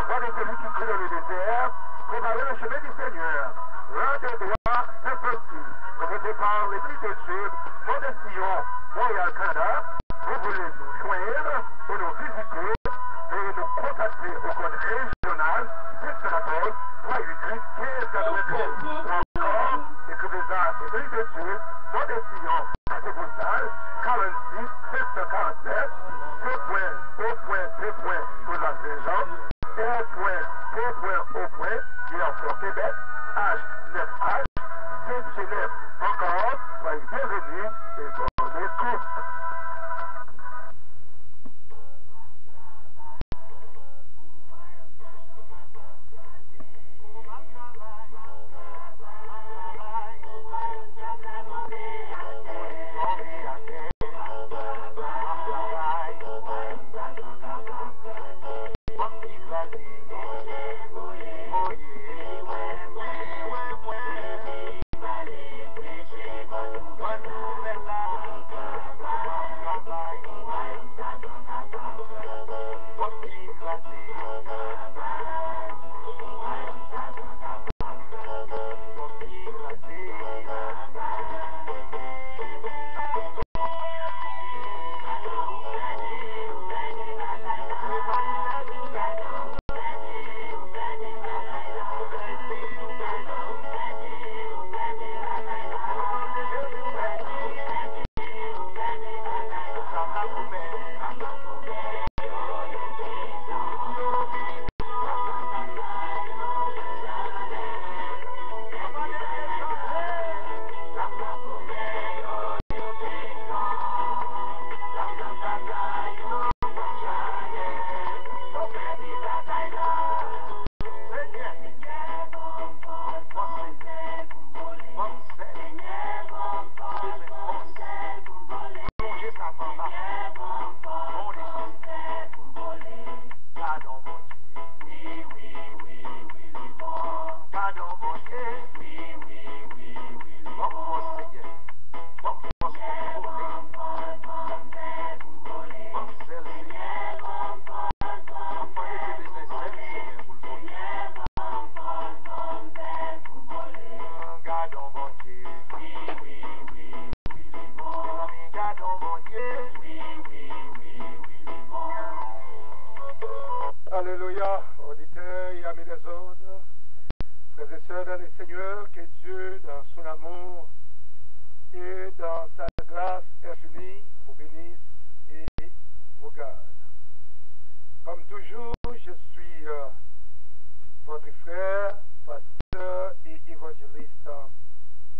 voix de celui qui crie dans le désert, préparez le chemin du Seigneur. L'un de droit, c'est petit. Présenté par l'Église de Dieu, Mont de Sion, Montréal, Canada. Vous voulez nous joindre ou nous visiter et nous contacter au code régional 614 388 1593. Ou encore, écrivez à l'Église de Dieu, Mont de Sion, carte postale 46 747, Saint-Jean, New-York, Québec, H9H, Saint-Genève. Encore, soyez bienvenus et bonne écoute. Alléluia, auditeurs et amis des autres, frères et sœurs dans le Seigneur, que Dieu, dans son amour et dans sa grâce infinie, vous bénisse et vous garde. Comme toujours, je suis votre frère, pasteur et évangéliste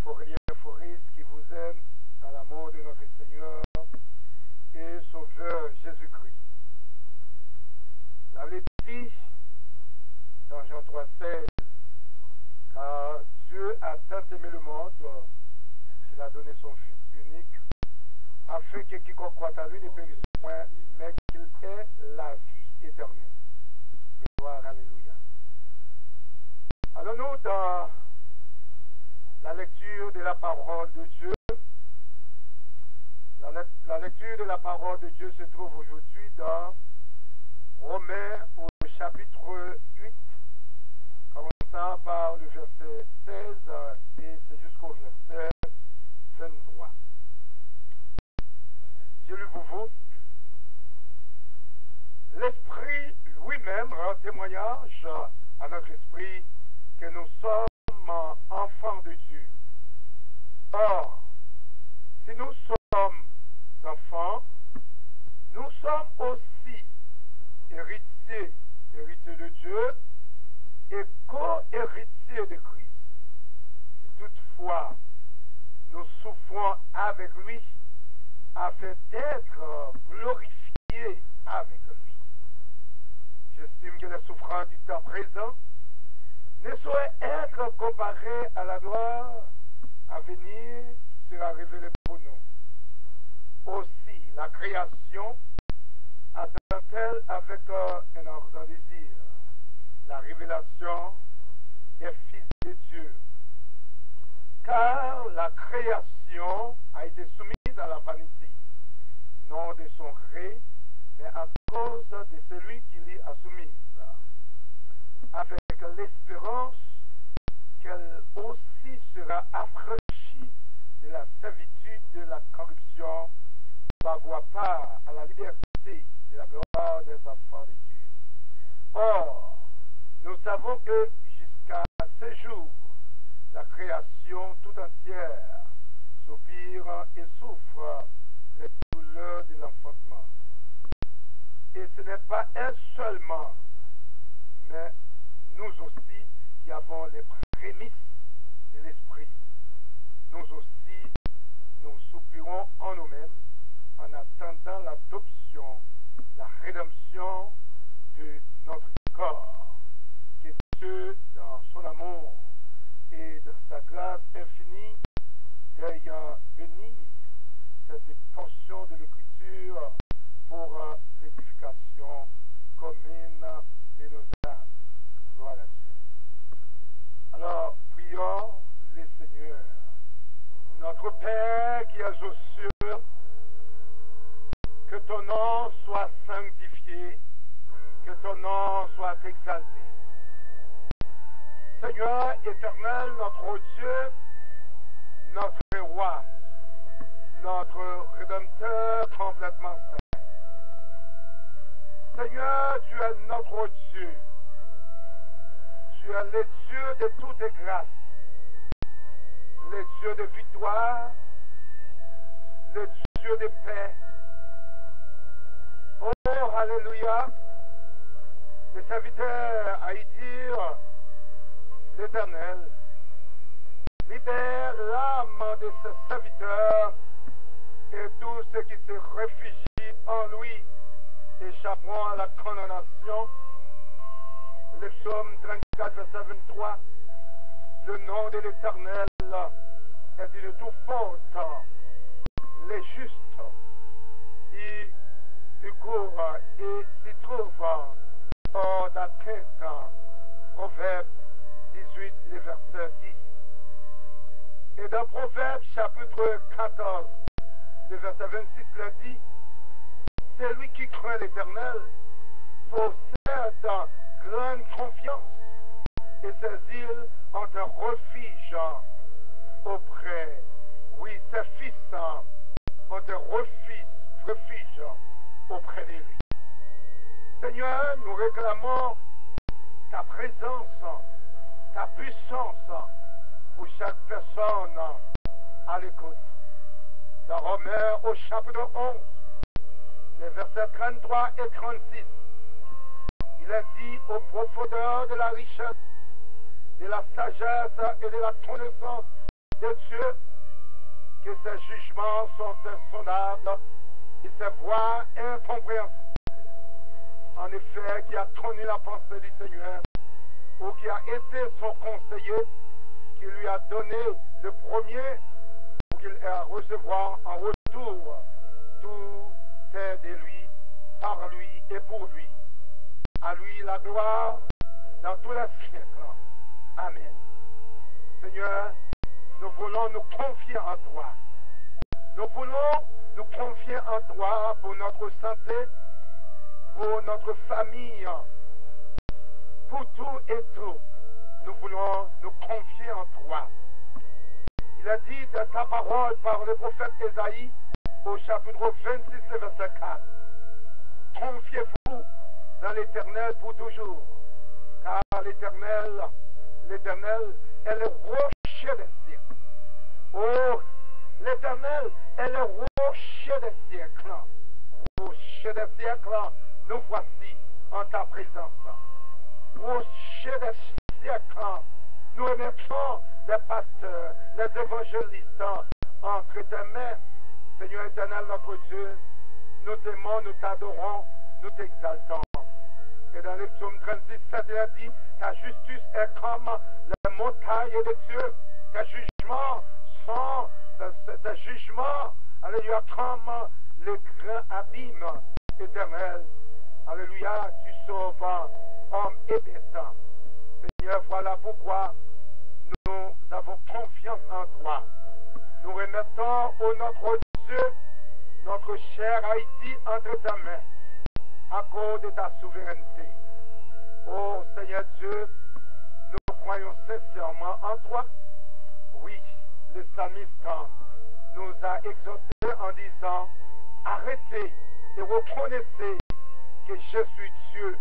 Forlien Foris, qui vous aime dans l'amour de notre Seigneur et Sauveur Jésus-Christ. La Bible dit dans Jean 3,16, car Dieu a tant aimé le monde qu'il a donné son Fils unique, afin que quiconque croit à lui ne périsse point, mais qu'il ait la vie éternelle. Gloire, alléluia. Allons-nous dans la lecture de la parole de Dieu. La lecture de la parole de Dieu se trouve aujourd'hui dans Romains au chapitre 8, commençant par le verset 16 et c'est jusqu'au verset 23. Je lis pour vous. L'Esprit lui-même rend témoignage à notre esprit que nous sommes enfants de Dieu. Or, si nous sommes enfants, nous sommes aussi héritiers de Dieu et co-héritiers de Christ. Si toutefois nous souffrons avec lui, afin d'être glorifiés avec lui. J'estime que les souffrances du temps présent ne sauraient être comparées à la gloire à venir qui sera révélée pour nous. Aussi, la création attend-elle avec un ardent désir la révélation des fils de Dieu. Car la création a été soumise à la vanité, non de son gré, mais à cause de celui qui l'y a soumise. avec l'espérance qu'elle aussi sera affranchie de la servitude de la corruption pour avoir part à la liberté de la gloire des enfants de Dieu. Or, nous savons que jusqu'à ce jour, la création tout entière soupire et souffre les douleurs de l'enfantement. Et ce n'est pas elle seulement, mais nous aussi qui avons les prémices de l'esprit. Nous aussi, nous soupirons en nous-mêmes en attendant l'adoption, la rédemption de notre corps. Que Dieu, dans son amour et dans sa grâce infinie, veuille bénir cette portion de l'Écriture pour l'édification commune de nos âmes. Gloire à Dieu. Alors, prions le Seigneur. Notre Père qui es aux cieux, que ton nom soit sanctifié, que ton nom soit exalté. Seigneur éternel, notre Dieu, notre roi, notre rédempteur complètement saint. Seigneur, tu es notre Dieu. Tu es le Dieu de toutes grâces, le Dieu de victoire, le Dieu de paix. Oh, alléluia. Le serviteur a y dire, l'Éternel, libère l'âme de ce serviteur et tous ceux qui se réfugient en lui échapperont à la condamnation. Le psaume 34, verset 23, le nom de l'Éternel est une tour forte. Les justes y courent et s'y trouvent hors d'atteinte. Proverbe 18, le verset 10. Et dans Proverbe chapitre 14, le verset 26, le dit, celui qui craint l'Éternel possède grande confiance et ses îles ont un refuge auprès. Oui, ses fils ont un refuge auprès de lui. Seigneur, nous réclamons ta présence, ta puissance pour chaque personne à l'écoute. Dans Romains au chapitre 11, les versets 33 et 36, il est dit aux profondeurs de la richesse, de la sagesse et de la connaissance de Dieu, que ses jugements sont insondables et ses voies incompréhensibles. En effet, qui a connu la pensée du Seigneur, ou qui a été son conseiller, qui lui a donné le premier, pour qu'il ait à recevoir en retour tout est de lui, par lui et pour lui. À lui la gloire dans tous les siècles. Amen. Seigneur, nous voulons nous confier en toi. Nous voulons nous confier en toi pour notre santé, pour notre famille, pour tout et tout. Nous voulons nous confier en toi. Il a dit de ta parole par le prophète Ésaïe au chapitre 26, le verset 4. Confiez-vous dans l'Éternel pour toujours, car l'Éternel est le rocher des siècles. Oh, l'Éternel est le rocher des siècles. Rocher des siècles, nous voici en ta présence. Rocher des siècles, nous remettons les pasteurs, les évangélistes entre tes mains. Seigneur éternel, notre Dieu, nous t'aimons, nous t'adorons, nous t'exaltons. Et dans le psaume 36, il a dit, ta justice est comme les montagnes de Dieu. Tes jugements sont, tes jugements, alléluia, comme le grand abîme éternel. Alléluia, tu sauves homme et bête. Seigneur, voilà pourquoi nous avons confiance en toi. Nous remettons au notre Dieu, notre cher Haïti entre ta main, à cause de ta souveraineté. Oh Seigneur Dieu, nous croyons sincèrement en toi. Oui, le psalmiste nous a exhortés en disant, arrêtez et reconnaissez que je suis Dieu.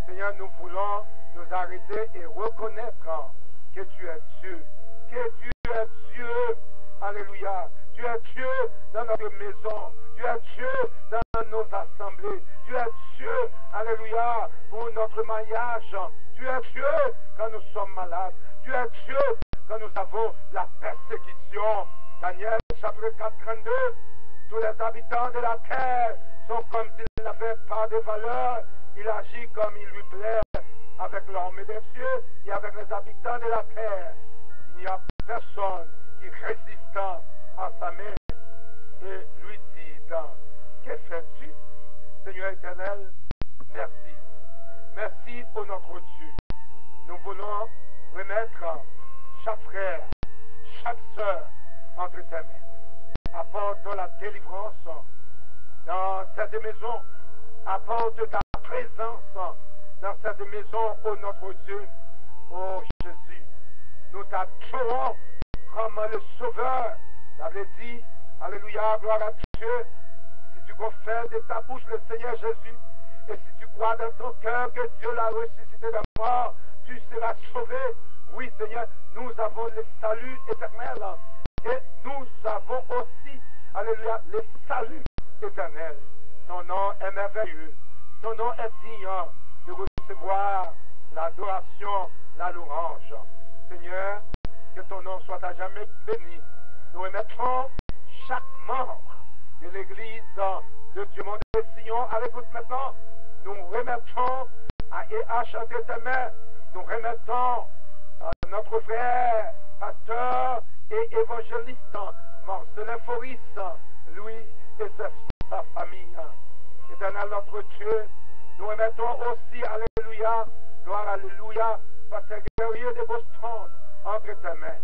Seigneur, nous voulons nous arrêter et reconnaître que tu es Dieu. Que tu es Dieu. Alléluia. Tu es Dieu dans notre maison. Tu es Dieu dans nos assemblées. Tu es Dieu, alléluia, pour notre mariage. Tu es Dieu quand nous sommes malades. Tu es Dieu quand nous avons la persécution. Daniel chapitre 4, 32. Tous les habitants de la terre sont comme s'ils n'avaient pas de valeur. Il agit comme il lui plaît avec l'armée des cieux et avec les habitants de la terre. Il n'y a personne qui résiste à sa main et lui dit, que fais-tu, Seigneur éternel? Merci. Merci au notre Dieu. Nous voulons remettre chaque frère, chaque sœur entre tes mains. Apporte la délivrance dans cette maison. Apporte ta présence dans cette maison, ô notre Dieu. Ô Jésus, nous t'adorons comme le Sauveur. La Bible dit, alléluia, gloire à Dieu. Si tu confesses de ta bouche le Seigneur Jésus, et si tu crois dans ton cœur que Dieu l'a ressuscité de mort, tu seras sauvé. Oui, Seigneur, nous avons le salut éternel. Et nous avons aussi, alléluia, le salut éternel. Ton nom est merveilleux. Ton nom est digne de recevoir l'adoration, la louange. Seigneur, que ton nom soit à jamais béni. Nous remettrons chaque membre de l'église de Dieu mon Dieu Sion à l'écoute maintenant. Nous remettons à E.H. entre tes mains. Nous remettons à notre frère, pasteur et évangéliste, Marcelin Foris, lui et sa famille. Éternel notre Dieu, nous remettons aussi, alléluia, gloire, alléluia, pasteur guerrier de Boston entre tes mains.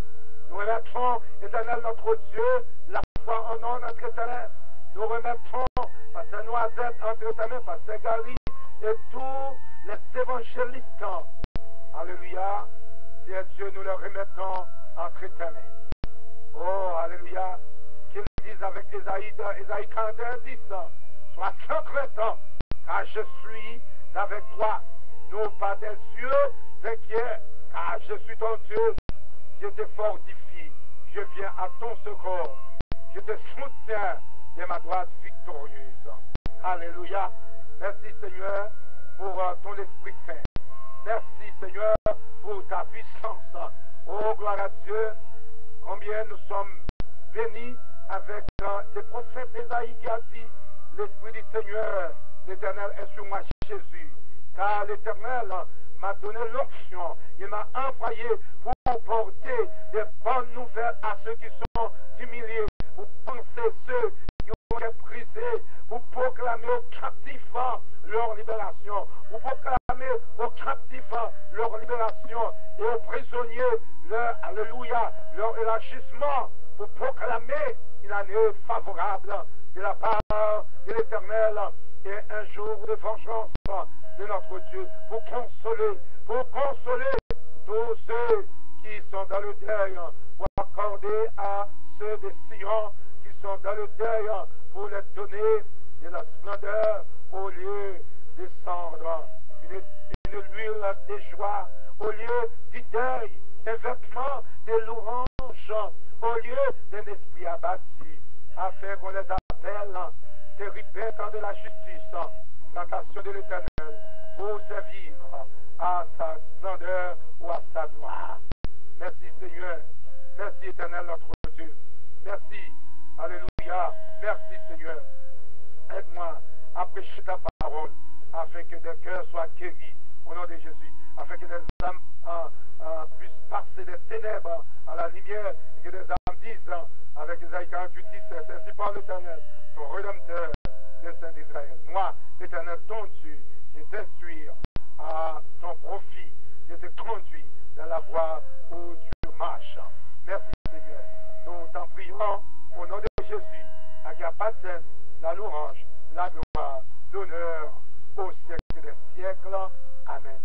Nous remettons, éternel notre Dieu, la foi en nom entre tes mains. Nous remettons pasteur Noisette entre tes mains, pasteur Gary et tous les évangélistes. Alléluia, Seigneur Dieu, nous les remettons entre tes mains. Oh, alléluia, qu'ils disent avec Ésaïe 41, 10, sois sans crainte, car je suis avec toi. Non pas des yeux inquiets, car je suis ton Dieu. Je te fortifie, je viens à ton secours. Je te soutiens de ma droite victorieuse. Alléluia. Merci Seigneur pour ton Esprit Saint. Merci Seigneur pour ta puissance. Oh, gloire à Dieu. Combien nous sommes bénis avec le prophète Ésaïe qui a dit, l'Esprit du Seigneur, l'Éternel est sur moi, Jésus. Car l'Éternel m'a donné l'onction. Il m'a envoyé pour porter des bonnes nouvelles à ceux qui sont humiliés, pour penser ceux qui ont été brisés, pour proclamer aux captifs leur libération, pour proclamer aux captifs leur libération et aux prisonniers leur, alléluia, leur élargissement, pour proclamer une année favorable de la part de l'Éternel et un jour de vengeance de notre Dieu, pour consoler tous ceux qui sont dans le deuil, pour accorder à ceux de Sion qui sont dans le deuil, pour les donner de la splendeur au lieu de cendre, une huile de joie au lieu du deuil, un vêtement de louange au lieu d'un esprit abattu, afin qu'on les appelle terribles de la justice, plantation de l'Éternel, pour servir à sa splendeur ou à sa gloire. Merci Seigneur, merci Éternel notre Dieu, merci, alléluia, merci Seigneur. Aide-moi à prêcher ta parole, afin que des cœurs soient guéris au nom de Jésus, afin que des âmes puissent passer des ténèbres à la lumière, et que des âmes disent, avec Isaïe 48, 17, ainsi par l'Éternel, ton Rédempteur, le Saint d'Israël. Moi, l'Éternel, ton Dieu, je t'instruire à ton profit, je te conduis dans la voie où tu marches. Merci Seigneur. Nous t'en prions au nom de Jésus, à qui appartiennent la louange, la gloire, l'honneur au siècle des siècles. Amen.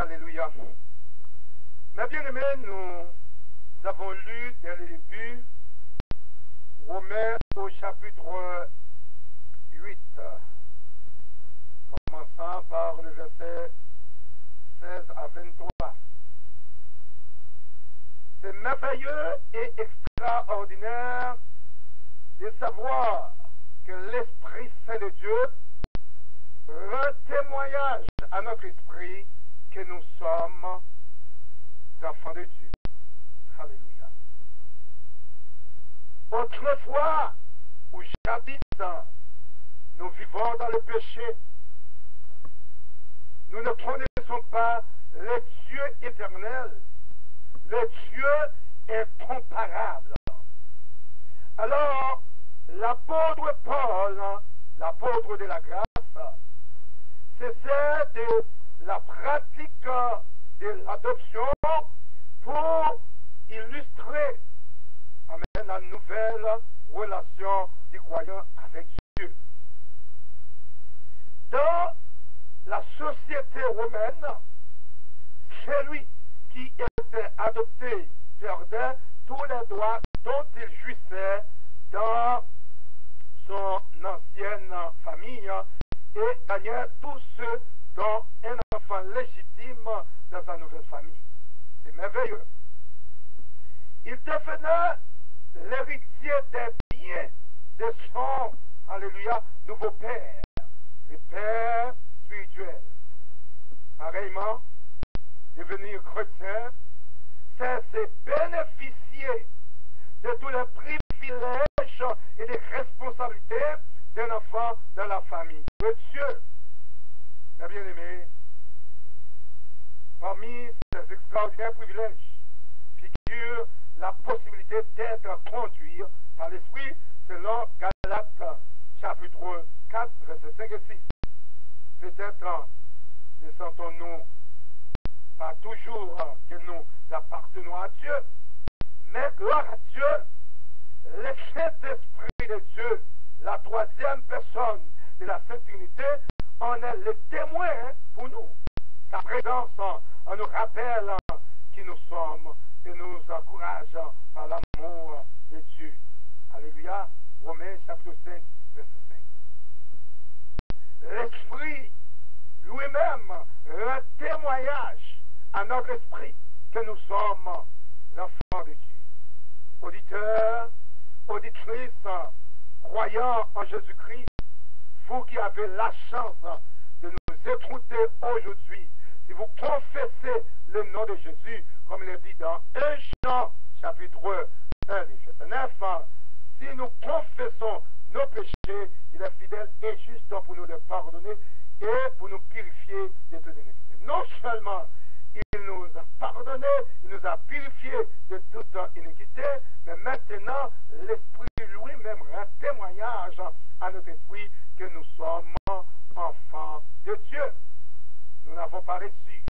Alléluia. Mes bien-aimés, nous avons lu dès le début Romains au chapitre 8, commençant par le verset 16 à 23. C'est merveilleux et extraordinaire de savoir que l'Esprit Saint de Dieu rend témoignage à notre esprit que nous sommes enfants de Dieu. Alléluia. Autrefois, où jadis, nous vivons dans le péché, nous ne connaissons pas le Dieu éternel, le Dieu incomparable. Alors, l'apôtre Paul, l'apôtre de la grâce, c'est de la pratique de l'adoption pour illustrer la nouvelle relation du croyant avec Dieu. Dans la société romaine, celui qui était adopté perdait tous les droits dont il jouissait dans son ancienne famille et gagnait tous ceux dont un enfant légitime dans sa nouvelle famille. C'est merveilleux. Il devenait l'héritier des biens de son, alléluia, nouveau père, le père spirituel. Pareillement, devenir chrétien, c'est se bénéficier de tous les privilèges et des responsabilités d'un enfant dans la famille de Dieu. Mes bien-aimés, parmi ces extraordinaires privilèges figure la possibilité d'être conduit par l'Esprit selon Galates chapitre 4, versets 5 et 6. Peut-être ne sentons-nous pas toujours que nous appartenons à Dieu, mais gloire à Dieu, le Saint-Esprit de Dieu, la troisième personne de la Sainte Trinité, en est le témoin pour nous. Sa présence nous rappelle qui nous sommes et nous encourage par l'amour de Dieu. Alléluia. Romains chapitre 5, verset 5. L'Esprit lui-même rend témoignage à notre esprit que nous sommes enfants de Dieu. Auditeurs, auditrices, croyants en Jésus-Christ, vous qui avez la chance de nous écouter aujourd'hui, si vous confessez le nom de Jésus, comme il est dit dans 1 Jean, chapitre 1, verset 9, si nous confessons nos péchés, il est fidèle et juste pour nous les pardonner et pour nous purifier de toute iniquité. Non seulement il nous a pardonné, il nous a purifié de toute iniquité, mais maintenant l'Esprit lui-même rend témoignage à notre esprit que nous sommes enfants de Dieu. Nous n'avons pas reçu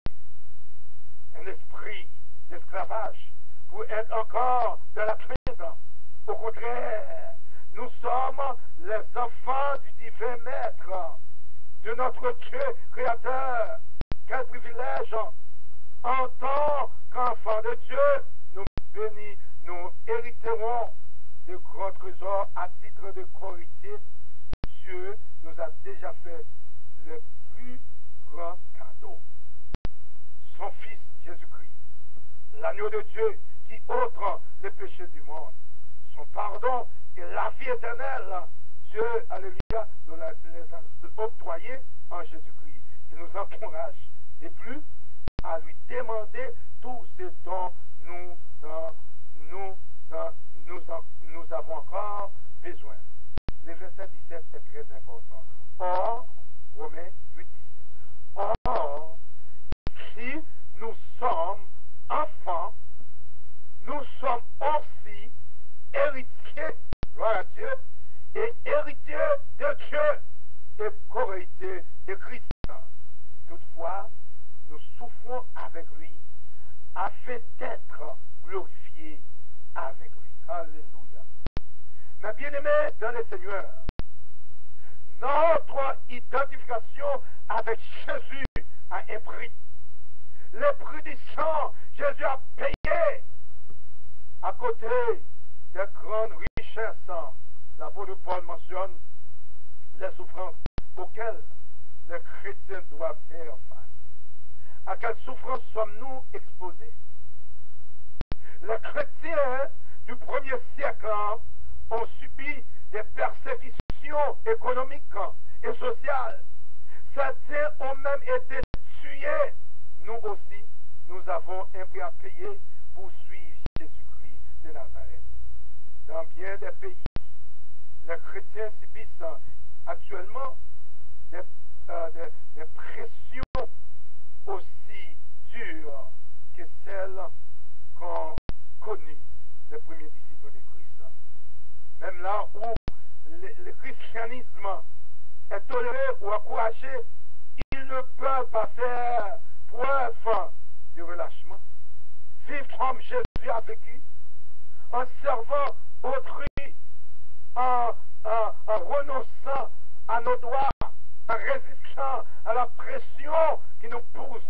un esprit d'esclavage pour être encore dans la crise. Au contraire, nous sommes les enfants du divin Maître, de notre Dieu créateur. Quel privilège! En tant qu'enfants de Dieu, nous bénis, nous hériterons de grands trésors à titre de co-héritier. Dieu nous a déjà fait le plus grand cadeau. Son Fils Jésus-Christ, l'agneau de Dieu qui ôte les péchés du monde, son pardon et la vie éternelle. Dieu, alléluia, nous les a octroyés en Jésus-Christ. Il nous encourage de plus à lui demander tout ce dont nous avons encore besoin. Le verset 17 est très important. Or, Romains 8, 17. Or, si nous sommes enfants, nous sommes aussi héritiers, gloire à Dieu, et héritiers de Dieu et co-héritiers de Christ. Toutefois, nous souffrons avec lui afin d'être glorifiés avec lui. Alléluia. Mes bien-aimés dans le Seigneur, notre identification avec Jésus a un prix. le prix du sang, Jésus a payé à côté des grandes richesses. L'apôtre Paul mentionne les souffrances auxquelles les chrétiens doivent faire face. À quelles souffrances sommes-nous exposés? Les chrétiens du premier siècle ont subi des persécutions économiques et sociales. Certains ont même été tués. Nous aussi, nous avons un prix à payer pour suivre Jésus-Christ de Nazareth. Dans bien des pays, les chrétiens subissent actuellement des pressions aussi dures que celles qu'ont connues les premiers disciples de Christ. Même là où le christianisme est toléré ou encouragé, ils ne peuvent pas faire preuve de relâchement. Vivre comme Jésus a vécu, en servant autrui, en renonçant à nos droits, en résistant à la pression qui nous pousse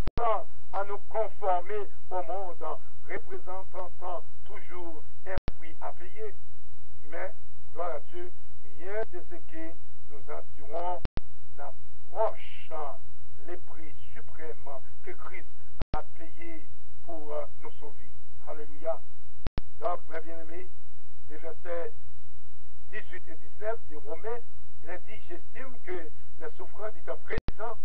à nous conformer au monde, représentant toujours un prix à payer. Mais, gloire à Dieu, rien de ce que nous endurons n'approche les prix suprêmes que Christ a payé pour nous sauver. Alléluia. Donc, mes bien-aimés, les versets 18 et 19 des Romains, il a dit, j'estime que les souffrances du temps présent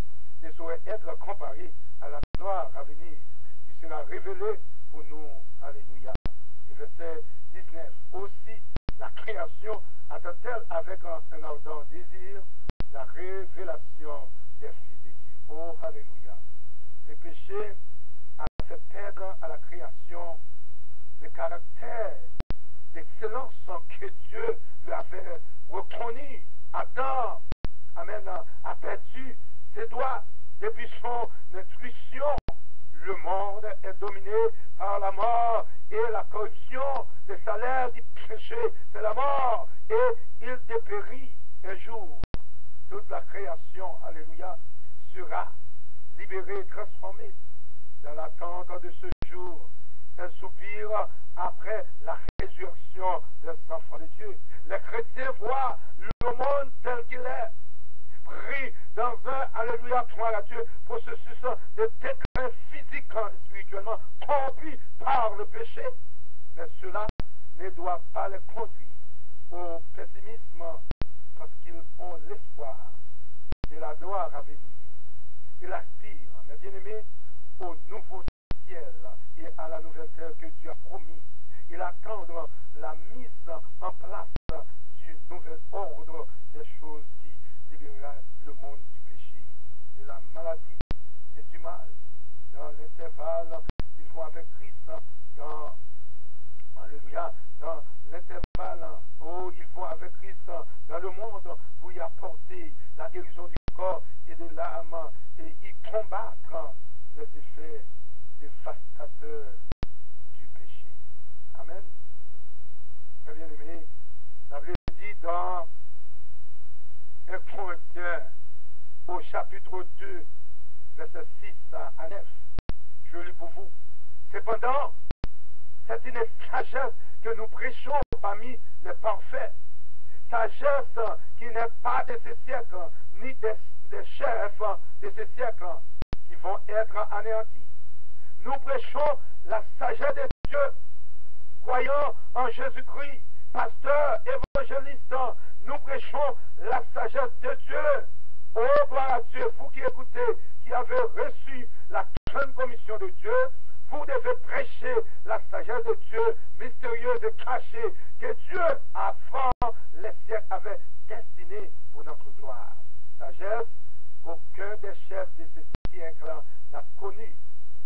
ne sauraient être comparées à la gloire à venir qui sera révélée pour nous. Alléluia. Et verset 19, aussi la création attend-elle avec un ardent désir la révélation des fils de Dieu. Oh, alléluia. Le péché a fait perdre à la création le caractère d'excellence que Dieu lui avait reconnu. Adam, amen, a perdu ses doigts depuis son intuition. Le monde est dominé par la mort et la corruption. Le salaire du péché, c'est la mort. Et il dépérit un jour. Toute la création, alléluia, sera libérée, transformée. Dans l'attente de ce jour, elle soupire après la résurrection des enfants de Dieu. Les chrétiens voient le monde tel qu'il est, pris dans un, alléluia, gloire à Dieu, processus de déclin physique et spirituellement, corrompu par le péché. Mais cela ne doit pas les conduire au pessimisme, parce qu'ils ont l'espoir de la gloire à venir. Ils aspirent, mes bien-aimés, au nouveau ciel et à la nouvelle terre que Dieu a promis. Ils attendent la mise en place du nouvel ordre des choses qui libérera le monde du péché, de la maladie et du mal. Dans l'intervalle, ils vont avec Christ dans, alléluia, dans l'intervalle, oh, ils vont avec Christ dans le monde pour y apporter la guérison du corps et de l'âme et y combattre les effets dévastateurs du péché. Amen. Très bien aimé, la Bible dit dans 1 Corinthiens au chapitre 2, versets 6 à 9, je lis pour vous. Cependant, c'est une sagesse que nous prêchons parmi les parfaits. Sagesse qui n'est pas de ce siècle, ni des chefs de ce siècle, qui vont être anéantis. Nous prêchons la sagesse de Dieu, croyant en Jésus-Christ, pasteur, évangéliste. Nous prêchons la sagesse de Dieu. Oh, gloire à Dieu, vous qui écoutez, qui avez reçu la grande commission de Dieu, vous devez prêcher la sagesse de Dieu, mystérieuse et cachée, que Dieu, avant les siècles, avait destinée pour notre gloire. Sagesse qu'aucun des chefs de ce siècle n'a connue,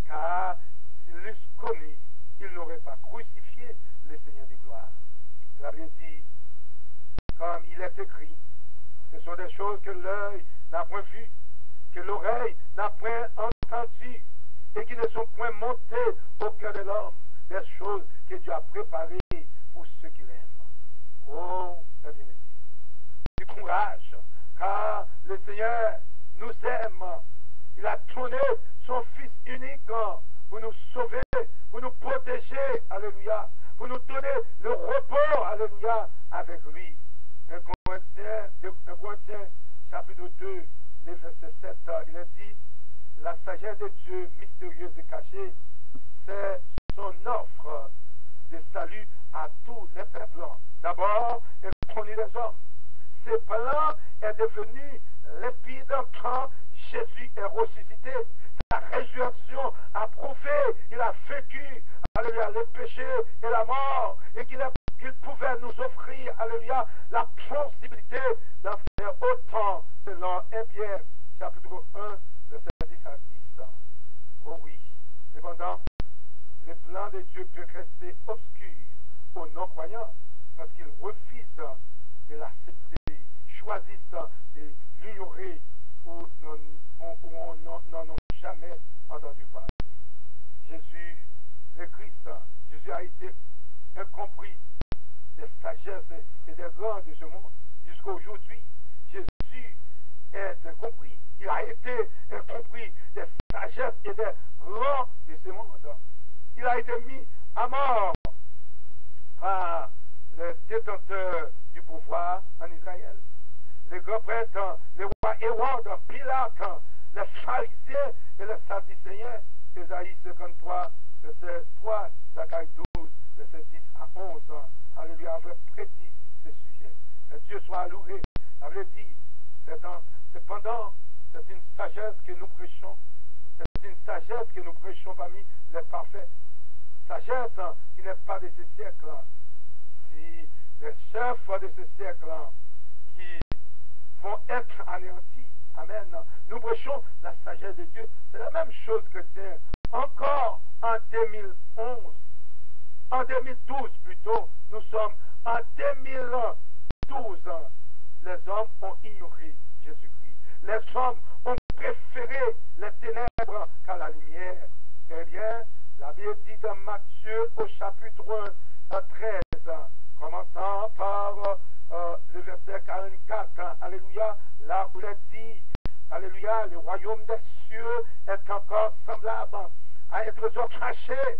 car s'ils l'eussent connue, ils n'auraient pas crucifié le Seigneur de gloire. La Bible dit, comme il est écrit, ce sont des choses que l'œil n'a point vues, que l'oreille n'a point entendues, et qui ne sont point montées au cœur de l'homme, des choses que Dieu a préparées pour ceux qui l'aiment. Oh, la bien-aimée, du courage, car le Seigneur nous aime. Il a tourné son Fils unique pour nous sauver, pour nous protéger, alléluia, pour nous donner le repos, alléluia, avec lui. 1 Corinthiens chapitre 2, le verset 7, il est dit, la sagesse de Dieu mystérieuse et cachée, c'est son offre de salut à tous les peuples. D'abord, il connaît les hommes. Ce plan est devenu limpide quand Jésus est ressuscité. Sa résurrection a prouvé qu'il a vaincu, alléluia, le péché et la mort, et qu'il pouvait nous offrir, alléluia, la possibilité d'en faire autant selon 1 Pierre, chapitre 1, verset 10 à 10. Oh oui, cependant, le plan de Dieu peut rester obscur aux non-croyants parce qu'ils refusent de l'accepter, choisissent de l'ignorer ou n'en ont jamais entendu parler. Jésus, le Christ, Jésus a été incompris des sagesses et des grands de ce monde. Jusqu'à aujourd'hui, Jésus est incompris. Il a été incompris des sagesses et des grands de ce monde. Il a été mis à mort par le détenteur du pouvoir en Israël. Les grands prêtres, les rois Hérode, Pilate, les pharisiens et les sadducéens. Ésaïe 53, verset 3, Zacharie 12, verset 10 à 11. Alléluia, avait prédit ce sujet. Que Dieu soit loué. Il avait dit, cependant, c'est une sagesse que nous prêchons. C'est une sagesse que nous prêchons parmi les parfaits. Sagesse qui n'est pas de ce siècle. Si les chefs de ce siècle qui vont être anéantis, amen, nous prêchons la sagesse de Dieu. C'est la même chose, chrétien. Encore en 2011, en 2012 plutôt, nous sommes en 2012. Les hommes ont ignoré Jésus-Christ. Les hommes ont préféré les ténèbres qu'à la lumière. Eh bien, la Bible dit dans Matthieu au chapitre 13, commençant par le verset 44, alléluia, là où il est dit, alléluia, le royaume des cieux est encore semblable à un trésor caché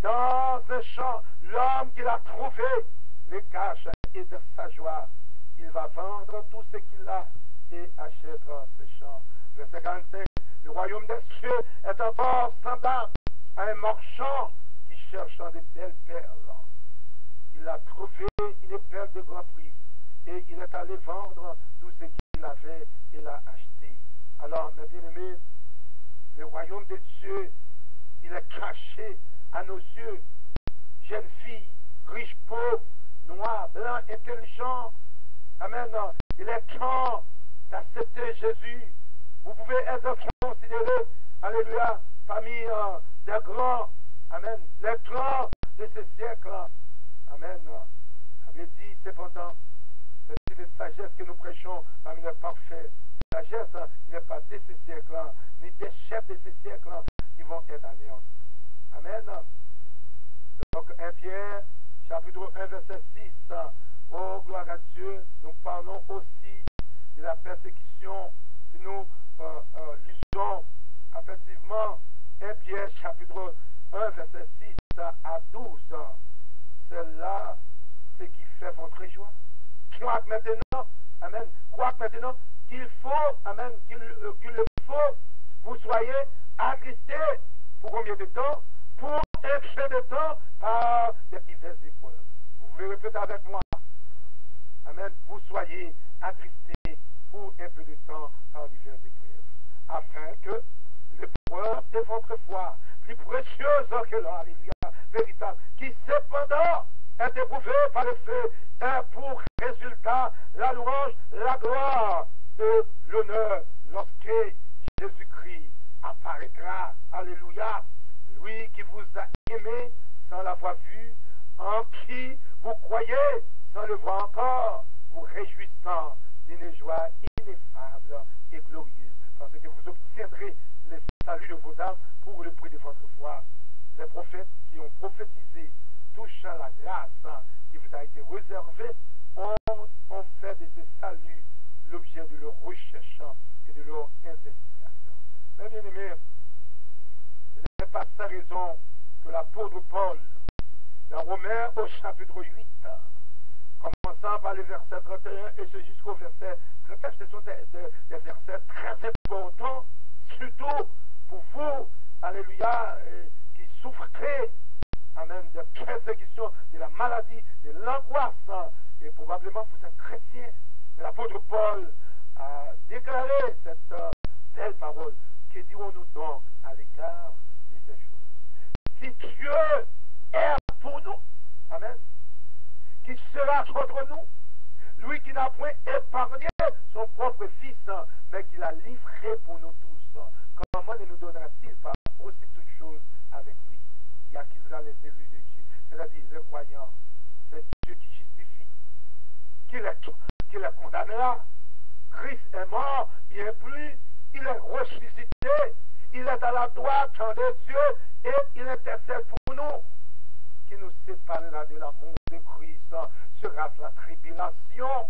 dans un champ. L'homme qui l'a trouvé le cache et de sa joie, il va vendre tout ce qu'il a et achètera ce champ. Verset 45, le royaume des cieux est encore semblable à un marchand qui cherche des belles perles. Il a trouvé une perle de grand prix et il est allé vendre tout ce qu'il avait et l'a acheté. Alors, mes bien-aimés, le royaume de Dieu, il est caché à nos yeux. Jeunes filles, riches, pauvres, noirs, blancs, intelligents. Amen. Il est temps d'accepter Jésus. Vous pouvez être considéré, alléluia, parmi des grands, amen, les grands de ce siècle. Amen. La Bible dit cependant, c'est une sagesse que nous prêchons parmi les parfaits. Sagesse qui n'est pas de ce siècle, ni des chefs de ce siècle qui vont être anéantis. Amen. Donc 1 Pierre, chapitre 1, verset 6. Oh, gloire à Dieu, nous parlons aussi de la persécution. Si nous lisons effectivement 1 Pierre, chapitre 1, verset 6 à 12, c'est là ce qui fait votre joie. Crois maintenant, amen, crois maintenant qu'il faut, amen, qu'il le faut, vous soyez attristés. Pour combien de temps? Pour un peu de temps par des diverses épreuves. Vous pouvez répéter avec moi. Amen. Vous soyez attristés pour un peu de temps par diverses épreuves, afin que l'épreuve de votre foi, plus précieuse que l'or, alléluia, véritable, qui cependant est éprouvée par le feu, ait pour résultat la louange, la gloire et l'honneur lorsque Jésus-Christ apparaîtra. Alléluia. Lui qui vous a aimé sans l'avoir vu, en qui vous croyez sans le voir encore, vous réjouissant d'une joie ineffable et glorieuse, parce que vous obtiendrez le salut de vos âmes pour le prix de votre foi. Les prophètes qui ont prophétisé touchant la grâce qui vous a été réservée ont fait de ce salut l'objet de leur recherche et de leur investigation. Mes bien-aimés, pas sans raison que l'apôtre Paul, dans Romains au chapitre 8, commençant par les versets 31 et ce jusqu'au verset 39, ce sont des versets très importants, surtout pour vous, alléluia, qui souffrez, amen, des persécutions, de la maladie, de l'angoisse, et probablement vous êtes chrétien. Mais l'apôtre Paul a déclaré cette belle parole. Que dirons-nous donc à l'égard de ces choses? Si Dieu est pour nous, amen, qui sera contre nous? Lui qui n'a point épargné son propre fils, mais qui l'a livré pour nous tous. Comment ne nous donnera-t-il pas aussi toutes choses avec lui, qui acquisera les élus de Dieu, c'est-à-dire les croyants? C'est Dieu qui justifie, qui les condamnera. Christ est mort, bien plus, il est ressuscité, il est à la droite de Dieu et il intercède pour nous. Qui nous séparera de l'amour de Christ? Sera-ce la tribulation,